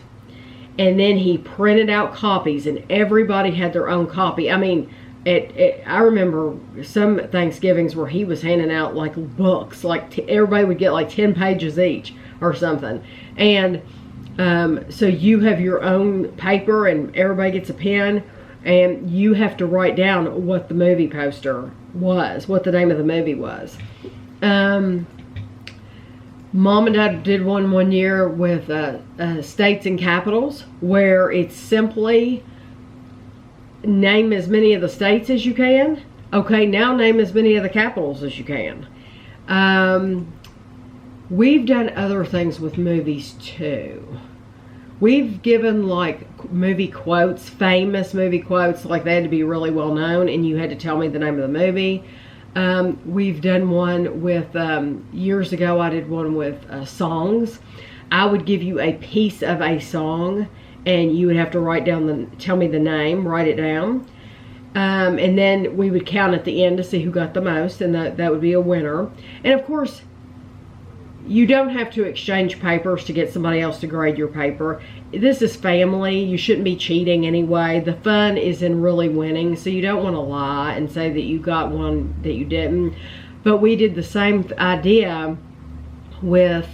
And then he printed out copies, and everybody had their own copy. I mean, I remember some Thanksgivings where he was handing out like books, like everybody would get like 10 pages each or something. And So you have your own paper and everybody gets a pen, and you have to write down what the movie poster was, what the name of the movie was. Mom and Dad did one year with states and capitals, where it's simply name as many of the states as you can. Okay, now name as many of the capitals as you can. We've done other things with movies too. We've given like movie quotes, famous movie quotes, like they had to be really well known and you had to tell me the name of the movie. We've done one with, years ago I did one with songs. I would give you a piece of a song and you would have to tell me the name, write it down. And then we would count at the end to see who got the most, and that would be a winner. And of course, you don't have to exchange papers to get somebody else to grade your paper. This is family. You shouldn't be cheating anyway. The fun is in really winning, so you don't want to lie and say that you got one that you didn't. But we did the same idea with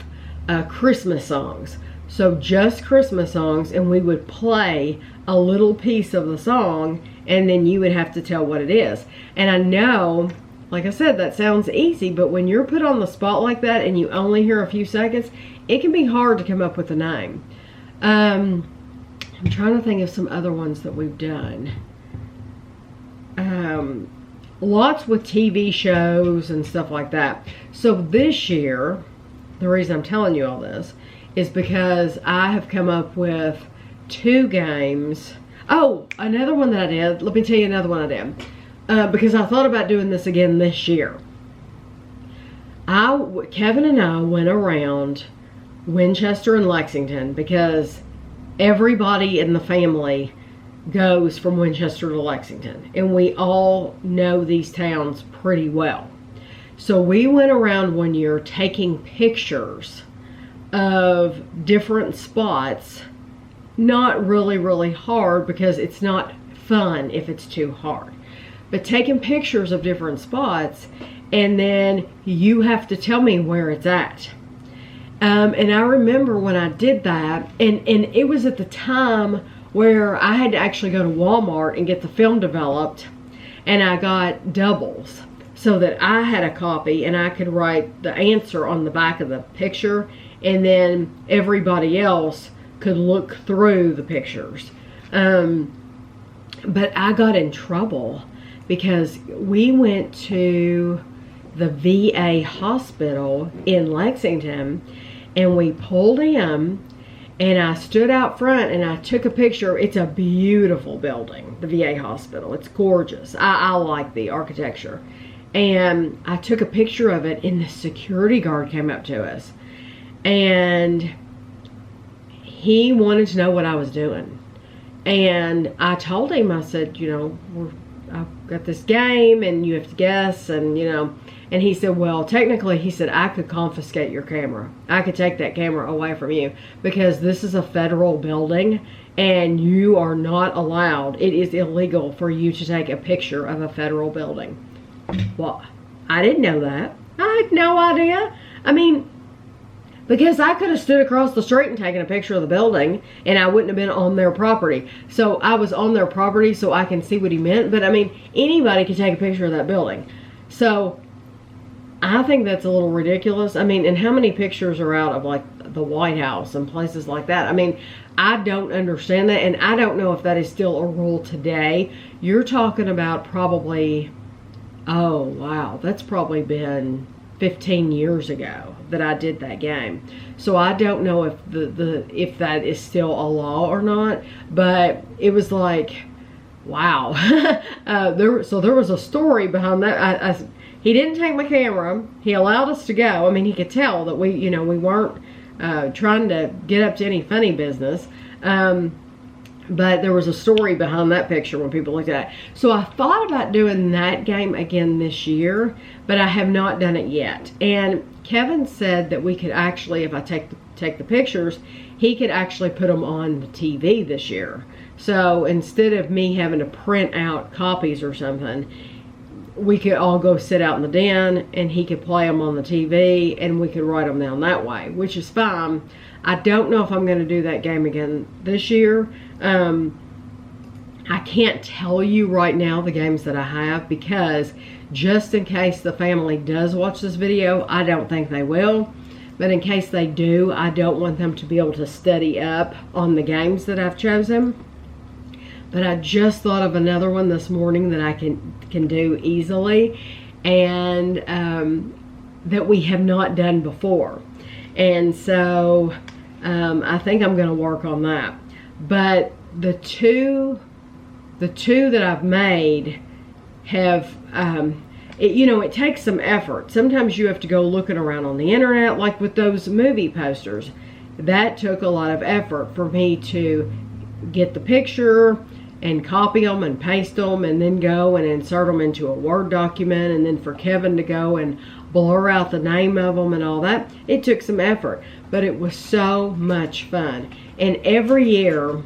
Christmas songs. So just Christmas songs, and we would play a little piece of the song, and then you would have to tell what it is. And I know, like I said, that sounds easy, but when you're put on the spot like that and you only hear a few seconds, it can be hard to come up with a name. I'm trying to think of some other ones that we've done. Lots with TV shows and stuff like that. So this year, the reason I'm telling you all this is because I have come up with 2 games. Oh, another one that I did. Let me tell you another one I did. Because I thought about doing this again this year. Kevin and I went around Winchester and Lexington because everybody in the family goes from Winchester to Lexington. And we all know these towns pretty well. So we went around one year taking pictures of different spots. Not really hard because it's not fun if it's too hard. But taking pictures of different spots, and then you have to tell me where it's at. And I remember when I did that, and it was at the time where I had to actually go to Walmart and get the film developed, and I got doubles so that I had a copy and I could write the answer on the back of the picture, and then everybody else could look through the pictures. But I got in trouble because we went to the VA hospital in Lexington and we pulled in, and I stood out front and I took a picture. It's a beautiful building, the VA hospital. It's gorgeous. I like the architecture. And I took a picture of it, and the security guard came up to us. And he wanted to know what I was doing. And I told him, I said, you know, I've got this game and you have to guess, and you know, and he said, well, technically, he said, I could confiscate your camera. I could take that camera away from you because this is a federal building and you are not allowed. It is illegal for you to take a picture of a federal building. Well, I didn't know that. I had no idea. I mean, because I could have stood across the street and taken a picture of the building and I wouldn't have been on their property. So I was on their property so I can see what he meant. But I mean, anybody could take a picture of that building. So I think that's a little ridiculous. I mean, and how many pictures are out of like the White House and places like that? I mean, I don't understand that. And I don't know if that is still a rule today. You're talking about probably, oh wow, that's probably been 15 years ago that I did that game. So I don't know if if that is still a law or not, but it was like, wow. So there was a story behind that. He didn't take my camera. He allowed us to go. I mean, he could tell that we weren't trying to get up to any funny business. But there was a story behind that picture when people looked at it. So I thought about doing that game again this year, but I have not done it yet. And Kevin said that we could actually, if I take the pictures, he could actually put them on the TV this year. So instead of me having to print out copies or something, we could all go sit out in the den and he could play them on the TV and we could write them down that way, which is fine. I don't know if I'm going to do that game again this year. I can't tell you right now the games that I have, because just in case the family does watch this video, I don't think they will. But in case they do, I don't want them to be able to study up on the games that I've chosen. But I just thought of another one this morning that I can do easily, and that we have not done before. And so I think I'm going to work on that. But the two that I've made have, it takes some effort. Sometimes you have to go looking around on the internet, like with those movie posters. That took a lot of effort for me to get the picture and copy them and paste them and then go and insert them into a Word document, and then for Kevin to go and blur out the name of them and all that. It took some effort, but it was so much fun. And every year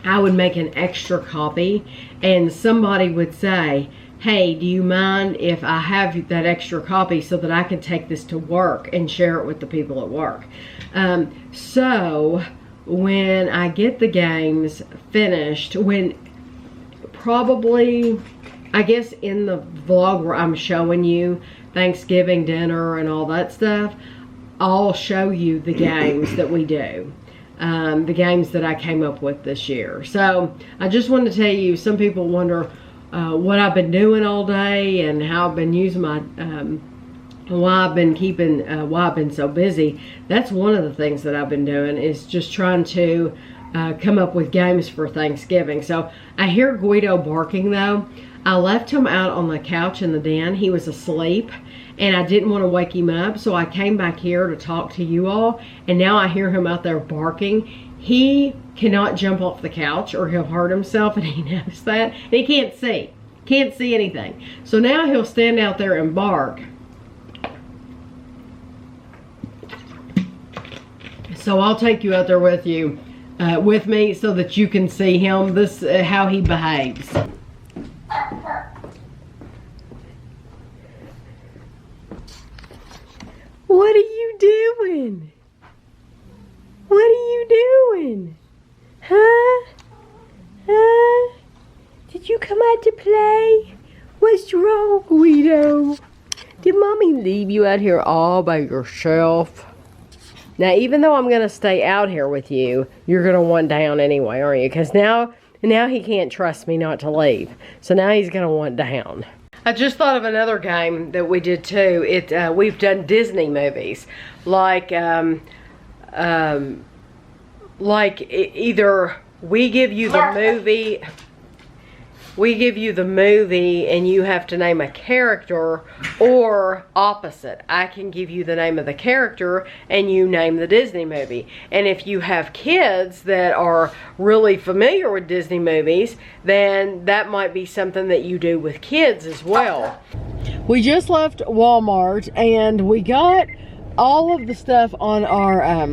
I would make an extra copy, and somebody would say, hey, do you mind if I have that extra copy so that I can take this to work and share it with the people at work? So when I get the games finished, I guess in the vlog where I'm showing you Thanksgiving dinner and all that stuff, I'll show you the games that we do. The games that I came up with this year. So I just wanted to tell you, some people wonder what I've been doing all day and how I've been using my, why I've been so busy. That's one of the things that I've been doing, is just trying to come up with games for Thanksgiving. So I hear Guido barking though. I left him out on the couch in the den. He was asleep and I didn't want to wake him up, so I came back here to talk to you all, and now I hear him out there barking. He cannot jump off the couch or he'll hurt himself, and he knows that. And he can't see anything. So now he'll stand out there and bark. So I'll take you out there with me so that you can see him. This how he behaves. What are you doing? What are you doing? Huh? Huh? Did you come out to play? What's wrong, Guido? Did Mommy leave you out here all by yourself? Now, even though I'm going to stay out here with you, you're going to want down anyway, aren't you? Because now he can't trust me not to leave. So now he's going to want down. I just thought of another game that we did too. We've done Disney movies, like either we give you the movie and you have to name a character, or opposite. I can give you the name of the character and you name the Disney movie. And if you have kids that are really familiar with Disney movies, then that might be something that you do with kids as well. We just left Walmart and we got all of the stuff on our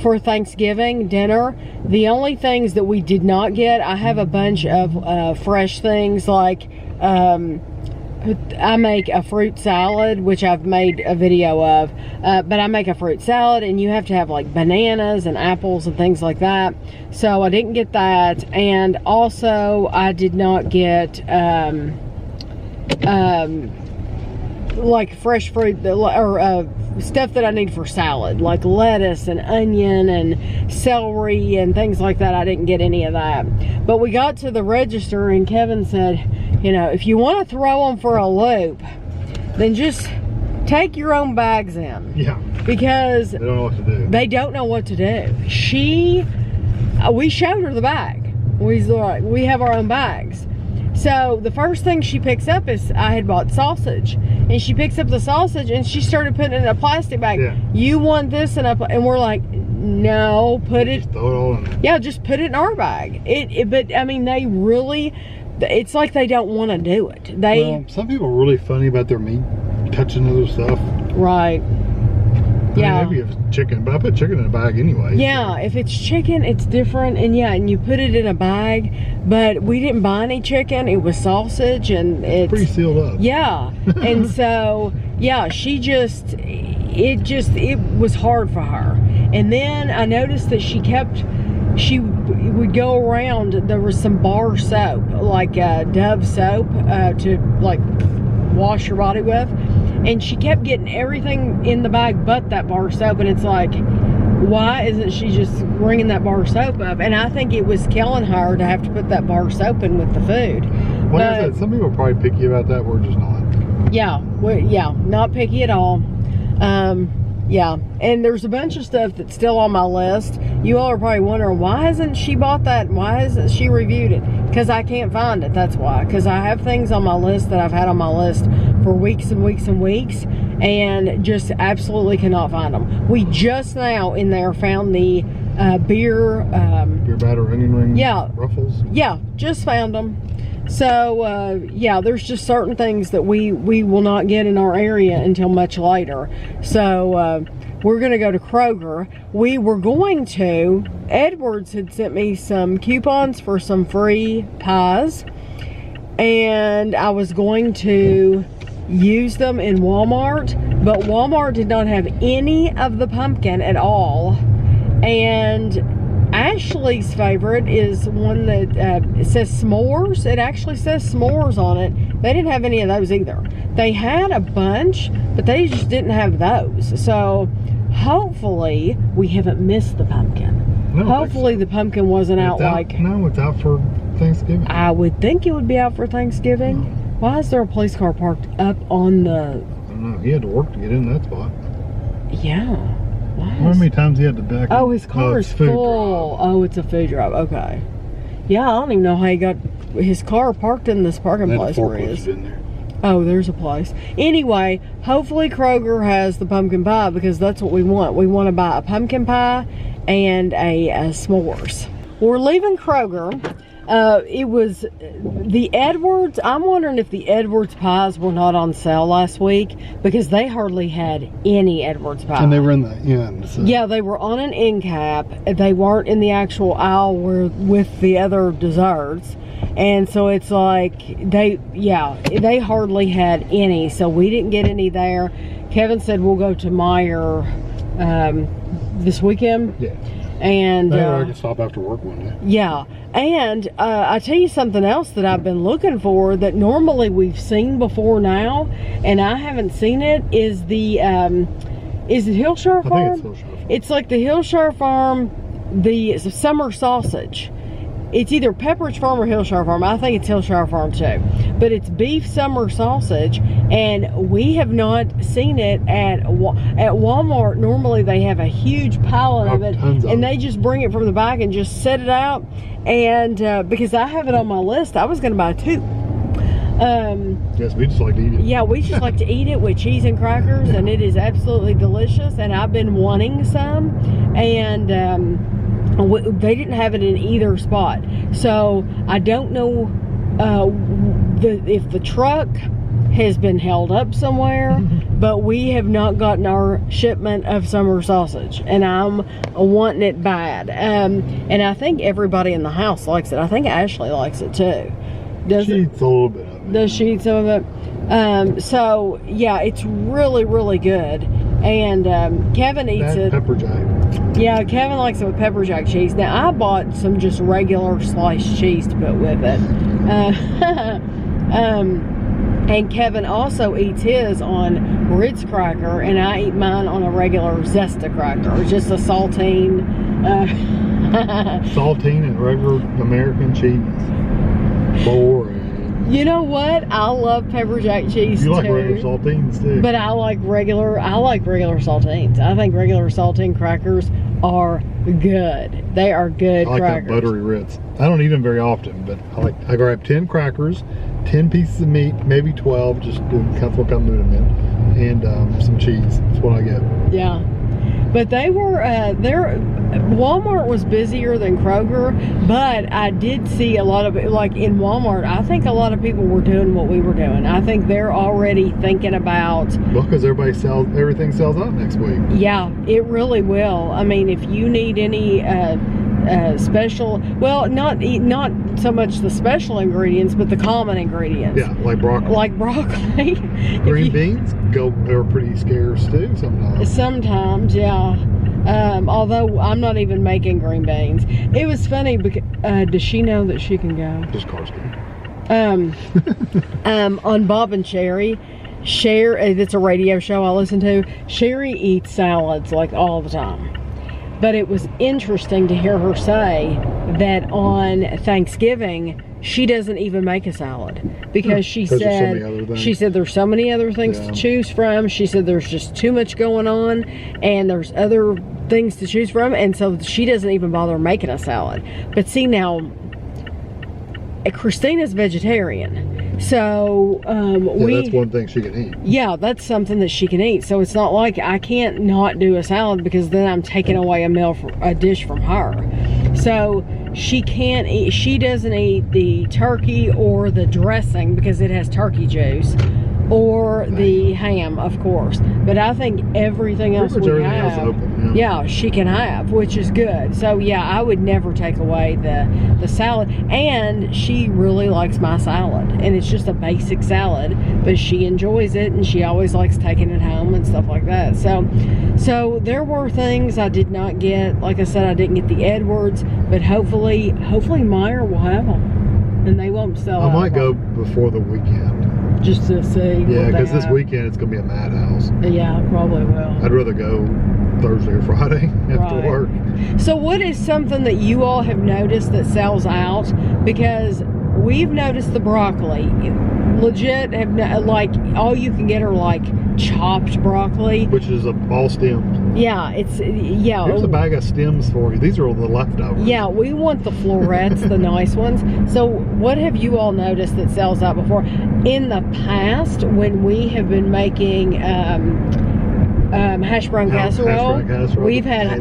for Thanksgiving dinner. The only things that we did not get, I have a bunch of fresh things, like I make a fruit salad, which I've made a video of, but I make a fruit salad and you have to have like bananas and apples and things like that. So I didn't get that, and also I did not get like fresh fruit or stuff that I need for salad, like lettuce and onion and celery and things like that. I didn't get any of that. But we got to the register and Kevin said, you know, if you want to throw them for a loop, then just take your own bags in. Yeah. Because they don't know what to do. They don't know what to do. We showed her the bag. We have our own bags. So the first thing she picks up is, I had bought sausage, and she picks up the sausage and she started putting it in a plastic bag. Yeah. You want this? And we're like, no, just throw it all in there. Yeah, just put it in our bag. But I mean, they really, it's like they don't want to do it. Some people are really funny about their meat touching other stuff. Right. Yeah. Maybe if it's chicken, but I put chicken in a bag anyway. Yeah, if it's chicken, it's different, and yeah, and you put it in a bag. But we didn't buy any chicken; it was sausage, and it's Pretty sealed up. Yeah, and so yeah, it was hard for her. And then I noticed that she would go around. There was some bar soap, like Dove soap, to like wash your body with. And she kept getting everything in the bag but that bar soap. And it's like, why isn't she just bringing that bar soap up? And I think it was killing her to have to put that bar soap in with the food. Well, like I said, some people are probably picky about that. We're just not. Yeah, not picky at all. Yeah, and there's a bunch of stuff that's still on my list. You all are probably wondering, why hasn't she bought that? Why hasn't she reviewed it? Because I can't find it, that's why. Because I have things on my list that I've had on my list for weeks and weeks and weeks, and just absolutely cannot find them. We just now in there found the beer batter onion ring ruffles. Yeah, just found them. So yeah, there's just certain things that we will not get in our area until much later. So we're gonna go to Kroger. We were going to, Edwards had sent me some coupons for some free pies, and I was going to use them in Walmart, but Walmart did not have any of the pumpkin at all. And Ashley's favorite is one that it says s'mores. It actually says s'mores on it. They didn't have any of those either. They had a bunch, but they just didn't have those. So hopefully we haven't missed the pumpkin. Hopefully the pumpkin wasn't out like... No, it's out for Thanksgiving. I would think it would be out for Thanksgiving. Why is there a police car parked up on the... I don't know. He had to work to get in that spot. Yeah. How many times he had to back up? Oh, his car is full. Oh, it's a food drive. Okay. Yeah, I don't even know how he got his car parked in this parking place where he is. In there. Oh, there's a place. Anyway, hopefully Kroger has the pumpkin pie, because that's what we want. We want to buy a pumpkin pie and a s'mores. We're leaving Kroger. It was the Edwards. I'm wondering if the Edwards pies were not on sale last week, because they hardly had any Edwards pie. And they were in the end. So. Yeah, they were on an end cap. They weren't in the actual aisle with the other desserts. And so it's like they hardly had any. So we didn't get any there. Kevin said we'll go to Meijer this weekend. Yeah. And I could stop after work one day. Yeah. And I tell you something else that I've been looking for that normally we've seen before now, and I haven't seen it, is the is it Hillshire Farm? I think it's Hillshire Farm. It's like the Hillshire Farm, the summer sausage. It's either Pepperidge Farm or Hillshire Farm. I think it's Hillshire Farm too. But it's beef summer sausage, and we have not seen it at Walmart. Normally they have a huge pallet of it, and they just bring it from the back and just set it out. And because I have it on my list, I was going to buy 2. Yes, we just like to eat it. Yeah, we just like to eat it with cheese and crackers, and it is absolutely delicious. And I've been wanting some, and they didn't have it in either spot. So I don't know if the truck has been held up somewhere, but we have not gotten our shipment of summer sausage, and I'm wanting it bad. And I think everybody in the house likes it. I think Ashley likes it too. She eats a little bit of it. Does she eat some of it? So yeah, it's really, really good. And Kevin eats it. Pepper jack. Yeah, Kevin likes it with pepper jack cheese. Now I bought some just regular sliced cheese to put with it. And Kevin also eats his on Ritz cracker, and I eat mine on a regular Zesta cracker, just a saltine. Saltine and regular American cheese. Boring. You know what? I love pepper jack cheese too. You like regular saltines too. But I like regular saltines. I think regular saltine crackers are good. They are good crackers. I like that buttery Ritz. I don't eat them very often, but I grab 10 crackers, 10 pieces of meat, maybe 12, just cut them in, and some cheese. That's what I get. Yeah. But they were, Walmart was busier than Kroger, but I did see a lot of, like in Walmart, I think a lot of people were doing what we were doing. I think they're already thinking about... Well, because everything sells out next week. Yeah, it really will. I mean, if you need any special, well, not so much the special ingredients, but the common ingredients. Yeah, like broccoli. Like broccoli. Green beans are pretty scarce too sometimes. Sometimes, yeah. Although I'm not even making green beans. It was funny because does she know that she can go? Just Karski. On Bob and Sherry, it's a radio show I listen to. Sherry eats salads like all the time. But it was interesting to hear her say that on Thanksgiving she doesn't even make a salad because she said there's so many other things to choose from. She said there's just too much going on and there's other things to choose from, and so she doesn't even bother making a salad. But see, now Christina's vegetarian. So that's one thing she can eat. Yeah, that's something that she can eat. So it's not like I can't not do a salad because then I'm taking away a dish from her. So she can't eat. She doesn't eat the turkey or the dressing because it has turkey juice, or the ham, of course. But I think everything else we have, yeah, she can have, which is good. So yeah, I would never take away the salad. And she really likes my salad, and it's just a basic salad, but she enjoys it, and she always likes taking it home and stuff like that. So there were things I did not get. Like I said, I didn't get the Edwards, but hopefully Meyer will have them, and they won't sell out. I might go before the weekend. Just to see. Yeah, because this weekend it's going to be a madhouse. Yeah, probably will. I'd rather go Thursday or Friday after work. So what is something that you all have noticed that sells out? Because we've noticed the broccoli. Legit, like all you can get are like chopped broccoli. Which is all stems. Yeah, Here's a bag of stems for you. These are all the leftovers. Yeah, we want the florets, the nice ones. So what have you all noticed that sells out before? In the past, when we have been making hash brown casserole, we've had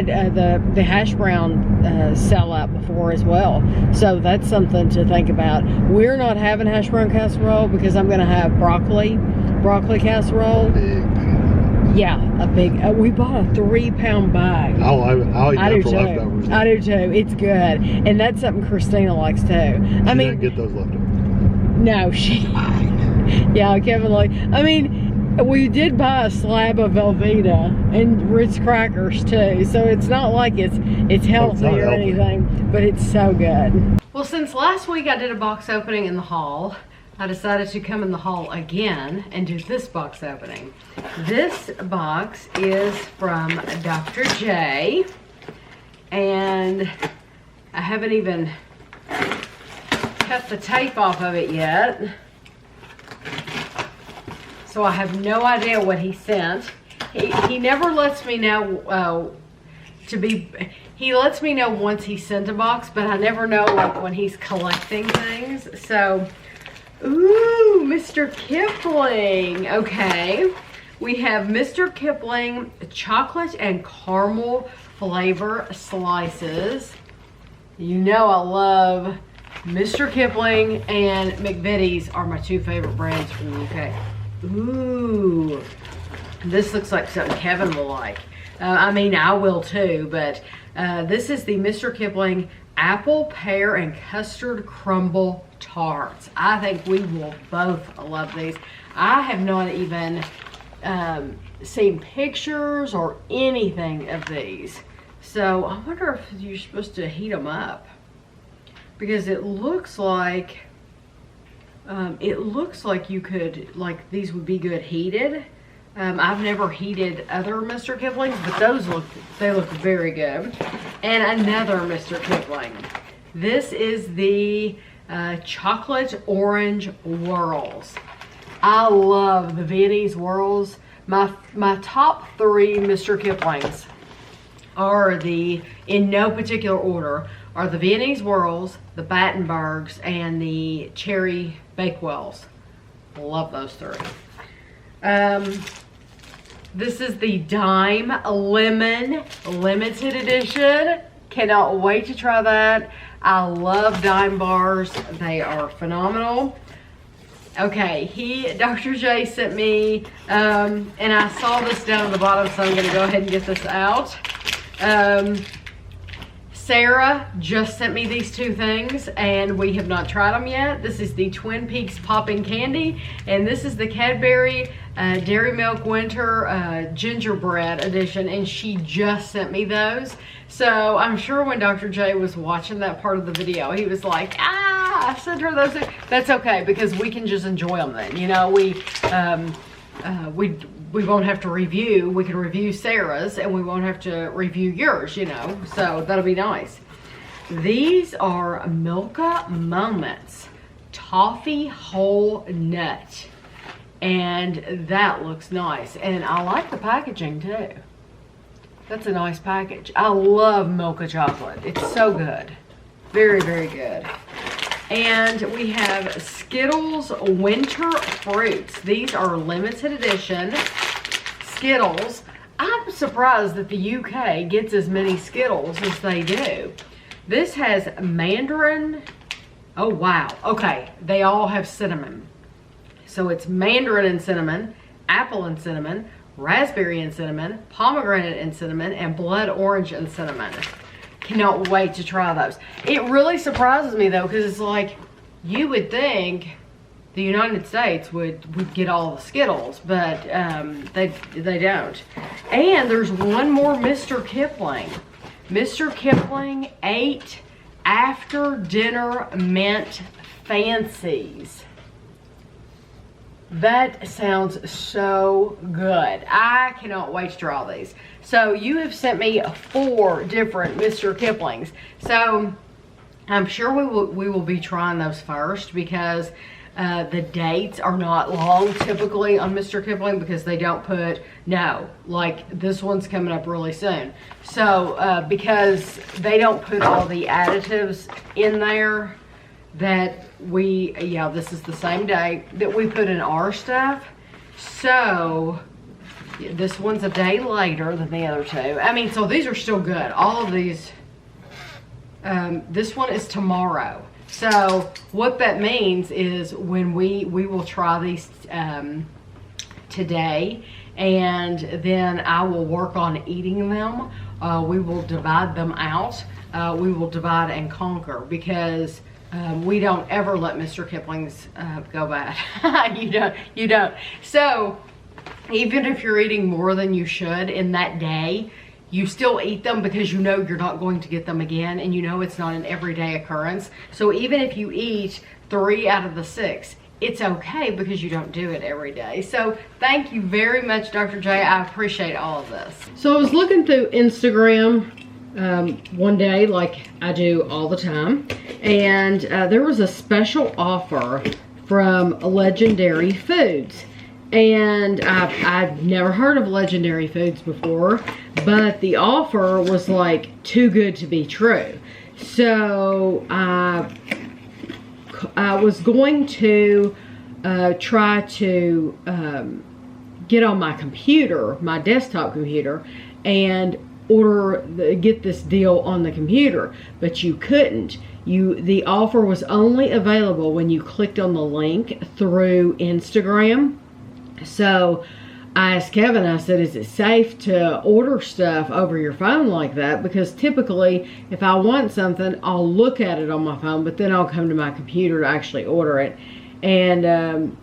the hash brown sell out before as well. So that's something to think about. We're not having hash brown casserole because I'm going to have broccoli casserole. Yeah, a big. We bought a 3-pound bag. I'll eat that for leftovers. I do too. It's good, and that's something Christina likes too. I mean, didn't get those leftovers. No, yeah, Kevin we did buy a slab of Velveeta and Ritz crackers too, so it's not like it's healthy or anything, but it's so good. Well, since last week I did a box opening in the haul, I decided to come in the haul again and do this box opening. This box is from Dr. J, and I haven't even cut the tape off of it yet. So I have no idea what he sent. He never lets me know he lets me know once he sent a box, but I never know like when he's collecting things. So, ooh, Mr. Kipling. Okay. We have Mr. Kipling chocolate and caramel flavor slices. You know I love Mr. Kipling, and McVitie's are my two favorite brands from the UK. Ooh, this looks like something Kevin will like. I mean, I will too, but this is the Mr. Kipling apple, pear, and custard crumble tarts. I think we will both love these. I have not even seen pictures or anything of these. So I wonder if you're supposed to heat them up, because it looks like you could, like, these would be good heated. I've never heated other Mr. Kiplings, but they look very good. And another Mr. Kipling. This is the chocolate orange whirls. I love the Viennese whirls. My top 3 Mr. Kiplings are in no particular order, are the Viennese whirls, the Battenbergs, and the cherry Bakewells. Love those 3. This is the Dime Lemon Limited Edition. Cannot wait to try that. I love Dime bars. They are phenomenal. Okay, Dr. J sent me, and I saw this down at the bottom, so I'm gonna go ahead and get this out. Sarah just sent me these two things, and we have not tried them yet. This is the Twin Peaks Popping Candy, and this is the Cadbury Dairy Milk Winter Gingerbread Edition, and she just sent me those. So I'm sure when Dr. J was watching that part of the video, he was like, I sent her those. That's okay, because we can just enjoy them then. You know, we won't have to review. We can review Sarah's, and we won't have to review yours, you know. So that'll be nice. These are Milka Moments Toffee Whole Nut. And that looks nice. And I like the packaging too. That's a nice package. I love Milka chocolate. It's so good. Very, very good. And we have Skittles Winter Fruits. These are limited edition Skittles. I'm surprised that the UK gets as many Skittles as they do. This has mandarin. Oh, wow. Okay, they all have cinnamon. So it's mandarin and cinnamon, apple and cinnamon, raspberry and cinnamon, pomegranate and cinnamon, and blood orange and cinnamon. Cannot wait to try those. It really surprises me though, because it's like, you would think the United States would get all the Skittles, but they don't. And there's one more Mr. Kipling. Mr. Kipling 8 After Dinner Mint Fancies. That sounds so good. I cannot wait to try these. So you have sent me 4 different Mr. Kiplings. So I'm sure we will be trying those first, because the dates are not long typically on Mr. Kipling, because they don't put, no, like this one's coming up really soon. So because they don't put all the additives in there that this is the same day that we put in our stuff. So this one's a day later than the other two. I mean, so these are still good. All of these, this one is tomorrow. So what that means is when we will try these today, and then I will work on eating them. We will divide them out. We will divide and conquer, because we don't ever let Mr. Kipling's go bad. You don't. So even if you're eating more than you should in that day, you still eat them, because you know you're not going to get them again, and you know it's not an everyday occurrence. So even if you eat 3 out of the 6, it's okay, because you don't do it every day. So thank you very much, Dr. J. I appreciate all of this. So I was looking through Instagram one day, like I do all the time, and there was a special offer from Legendary Foods. And I've never heard of Legendary Foods before, but the offer was like too good to be true. So I was going to try to get on my computer, my desktop computer, and get this deal on the computer, but you couldn't. The offer was only available when you clicked on the link through Instagram. So I asked Kevin, I said, is it safe to order stuff over your phone like that? Because typically, if I want something, I'll look at it on my phone, but then I'll come to my computer to actually order it. And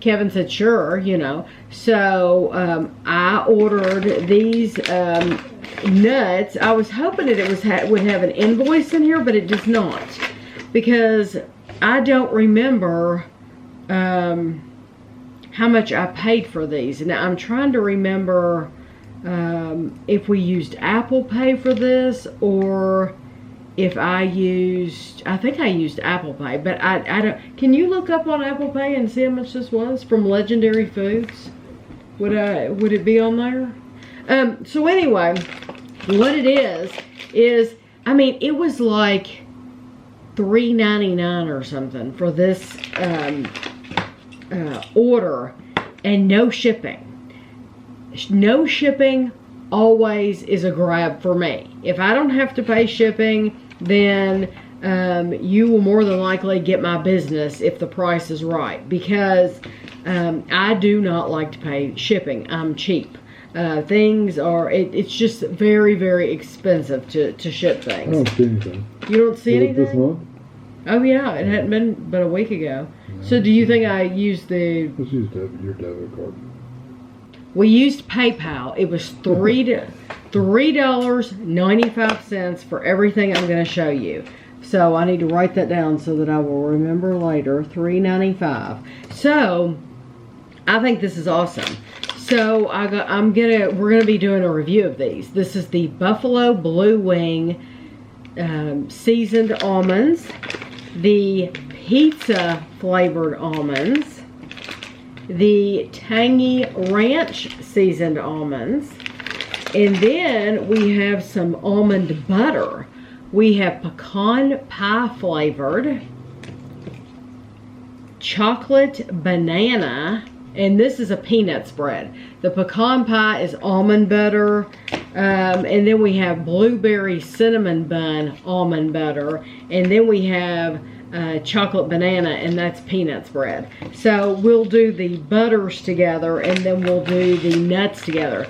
Kevin said, sure, you know. So I ordered these nuts. I was hoping that it would have an invoice in here, but it does not. Because I don't remember how much I paid for these. Now I'm trying to remember if we used Apple Pay for this, or if I think I used Apple Pay, but I don't. Can you look up on Apple Pay and see how much this was from Legendary Foods? Would it be on there? So anyway, what it is I mean, it was like $3.99 or something for this order, and no shipping. no shipping always is a grab for me. If I don't have to pay shipping, then you will more than likely get my business if the price is right, because I do not like to pay shipping. I'm cheap. Things are, it's just very, very expensive to ship things. I don't see anything. You don't see Is it anything? this month? Oh yeah, it hadn't been but a week ago. So do you think I used the... Let's use your debit card. We used PayPal. It was $3.95 for everything I'm going to show you. So I need to write that down so that I will remember later. $3.95. So I think this is awesome. So we're gonna be doing a review of these. This is the Buffalo Blue Wing seasoned almonds, the pizza flavored almonds, the tangy ranch seasoned almonds, and then we have some almond butter. We have pecan pie flavored, chocolate banana, and this is a peanut spread. The pecan pie is almond butter, and then we have blueberry cinnamon bun almond butter, and then we have chocolate banana, and that's peanut spread. So we'll do the butters together, and then we'll do the nuts together.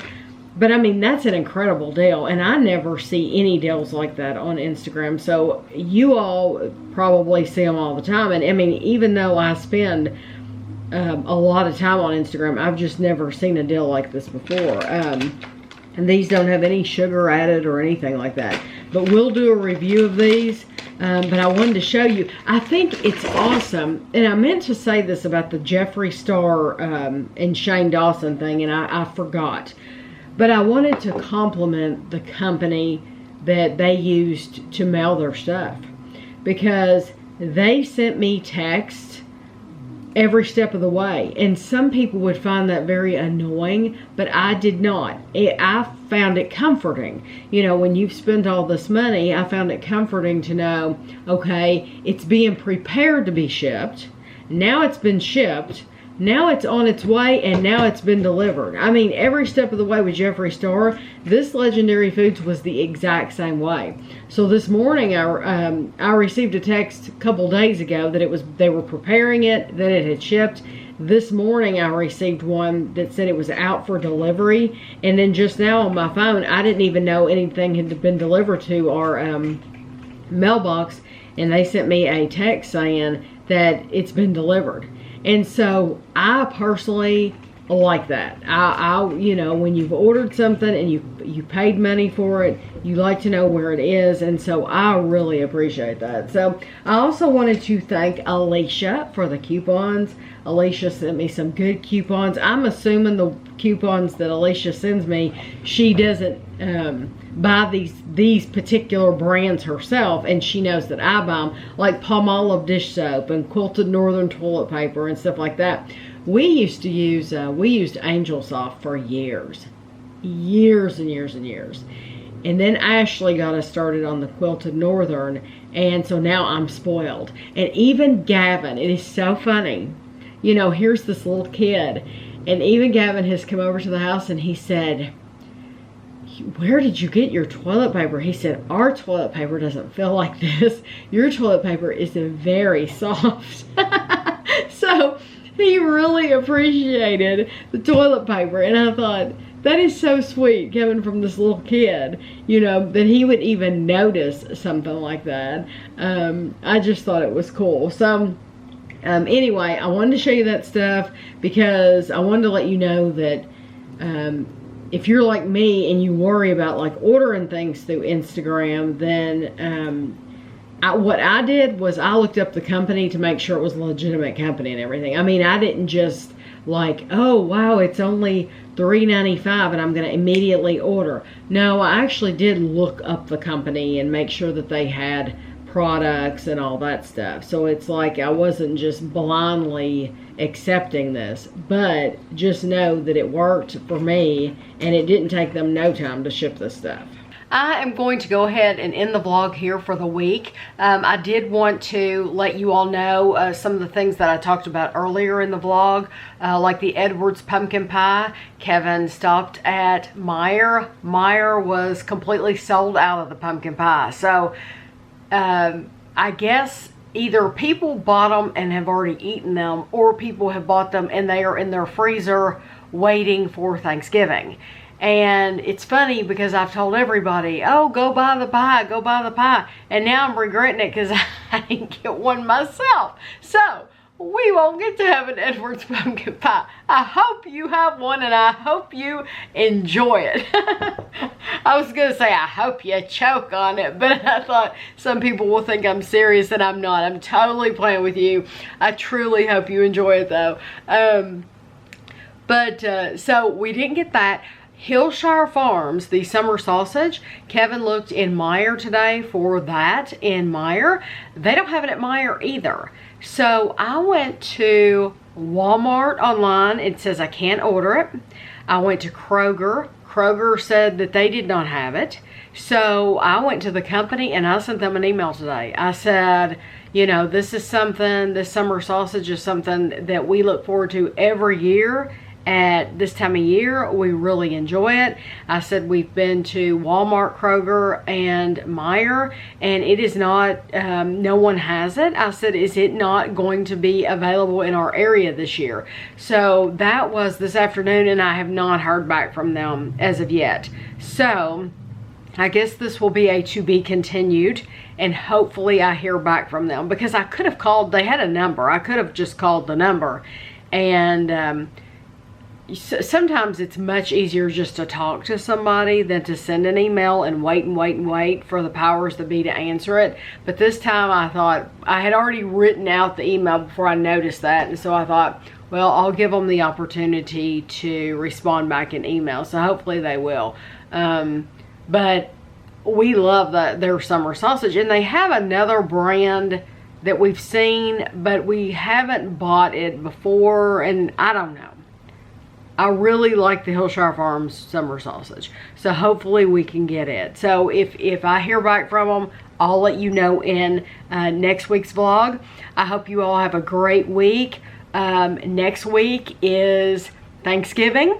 But I mean, that's an incredible deal, and I never see any deals like that on Instagram. So you all probably see them all the time. And I mean, even though I spend a lot of time on Instagram, I've just never seen a deal like this before. And these don't have any sugar added or anything like that. But we'll do a review of these. But I wanted to show you. I think it's awesome. And I meant to say this about the Jeffree Star and Shane Dawson thing, and I forgot. But I wanted to compliment the company that they used to mail their stuff, because they sent me texts every step of the way. And some people would find that very annoying, but I did not. I found it comforting. You know, when you've spent all this money, I found it comforting to know, okay, it's being prepared to be shipped. Now it's been shipped. Now it's on its way, and now it's been delivered. I mean, every step of the way with Jeffree Star, this Legendary Foods was the exact same way. So this morning, I received a text a couple days ago that they were preparing it, that it had shipped. This morning, I received one that said it was out for delivery. And then just now on my phone, I didn't even know anything had been delivered to our mailbox. And they sent me a text saying that it's been delivered. And so I personally like that. You know, when you've ordered something and you paid money for it, you like to know where it is. And so I really appreciate that. So I also wanted to thank Alicia for the coupons. Alicia sent me some good coupons. I'm assuming the coupons that Alicia sends me, she doesn't buy these particular brands herself, and she knows that I buy them, like Palmolive dish soap and Quilted Northern toilet paper and stuff like that. We used Angel Soft for years and years and years. And then Ashley got us started on the Quilted Northern, and so now I'm spoiled. And even Gavin, it is so funny. You know, here's this little kid, and even Gavin has come over to the house, and he said, "Where did you get your toilet paper?" He said, "Our toilet paper doesn't feel like this. Your toilet paper is very soft." So he really appreciated the toilet paper, and I thought, that is so sweet coming from this little kid, you know, that he would even notice something like that. I just thought it was cool. So anyway, I wanted to show you that stuff because I wanted to let you know that if you're like me and you worry about like ordering things through Instagram, then what I did was I looked up the company to make sure it was a legitimate company and everything. I mean, I didn't just like, oh wow, it's only $3.95 and I'm going to immediately order. No, I actually did look up the company and make sure that they had products and all that stuff. So it's like I wasn't just blindly accepting this, but just know that it worked for me, and it didn't take them no time to ship this stuff. I am going to go ahead and end the vlog here for the week. I did want to let you all know some of the things that I talked about earlier in the vlog, like the Edwards pumpkin pie. Kevin stopped at Meijer. Meijer was completely sold out of the pumpkin pie. So I guess either people bought them and have already eaten them, or people have bought them and they are in their freezer waiting for Thanksgiving. And it's funny because I've told everybody, oh, go buy the pie, go buy the pie. And now I'm regretting it because I didn't get one myself. So we won't get to have an Edwards pumpkin pie. I hope you have one and I hope you enjoy it. I was going to say, I hope you choke on it, but I thought some people will think I'm serious and I'm not. I'm totally playing with you. I truly hope you enjoy it though. So we didn't get that. Hillshire Farms, the summer sausage. Kevin looked in Meijer today for that in Meijer. They don't have it at Meijer either. So I went to Walmart online. It says I can't order it. I went to Kroger. Kroger said that they did not have it. So I went to the company and I sent them an email today. I said, you know, this is something, this summer sausage is something that we look forward to every year. At this time of year, we really enjoy it. I said we've been to Walmart, Kroger, and Meijer, and it is not, no one has it. I said, is it not going to be available in our area this year? So that was this afternoon, and I have not heard back from them as of yet. So I guess this will be a to be continued, and hopefully I hear back from them, because I could have called, they had a number. I could have just called the number, and sometimes it's much easier just to talk to somebody than to send an email and wait for the powers that be to answer it. But this time I thought, I had already written out the email before I noticed that, and so I thought, well, I'll give them the opportunity to respond back in email, so hopefully they will. But we love their summer sausage, and they have another brand that we've seen, but we haven't bought it before, and I don't know. I really like the Hillshire Farms summer sausage, so hopefully we can get it. So if I hear back from them, I'll let you know in next week's vlog. I hope you all have a great week. Next week is Thanksgiving,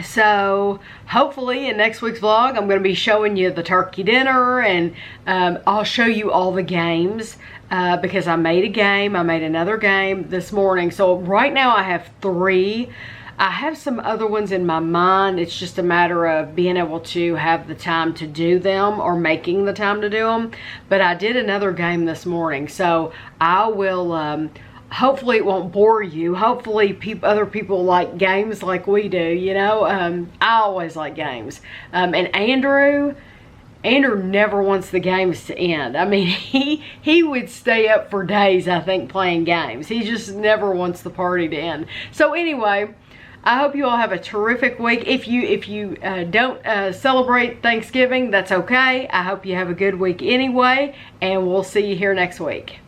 so hopefully in next week's vlog I'm going to be showing you the turkey dinner, and I'll show you all the games because I made a game. I made another game this morning, so right now I have 3. I have some other ones in my mind. It's just a matter of being able to have the time to do them, or making the time to do them. But I did another game this morning, so I will, hopefully it won't bore you. Hopefully other people like games like we do, you know. I always like games. And Andrew never wants the games to end. I mean, he would stay up for days, I think, playing games. He just never wants the party to end. So anyway, I hope you all have a terrific week. If you don't celebrate Thanksgiving, that's okay. I hope you have a good week anyway, and we'll see you here next week.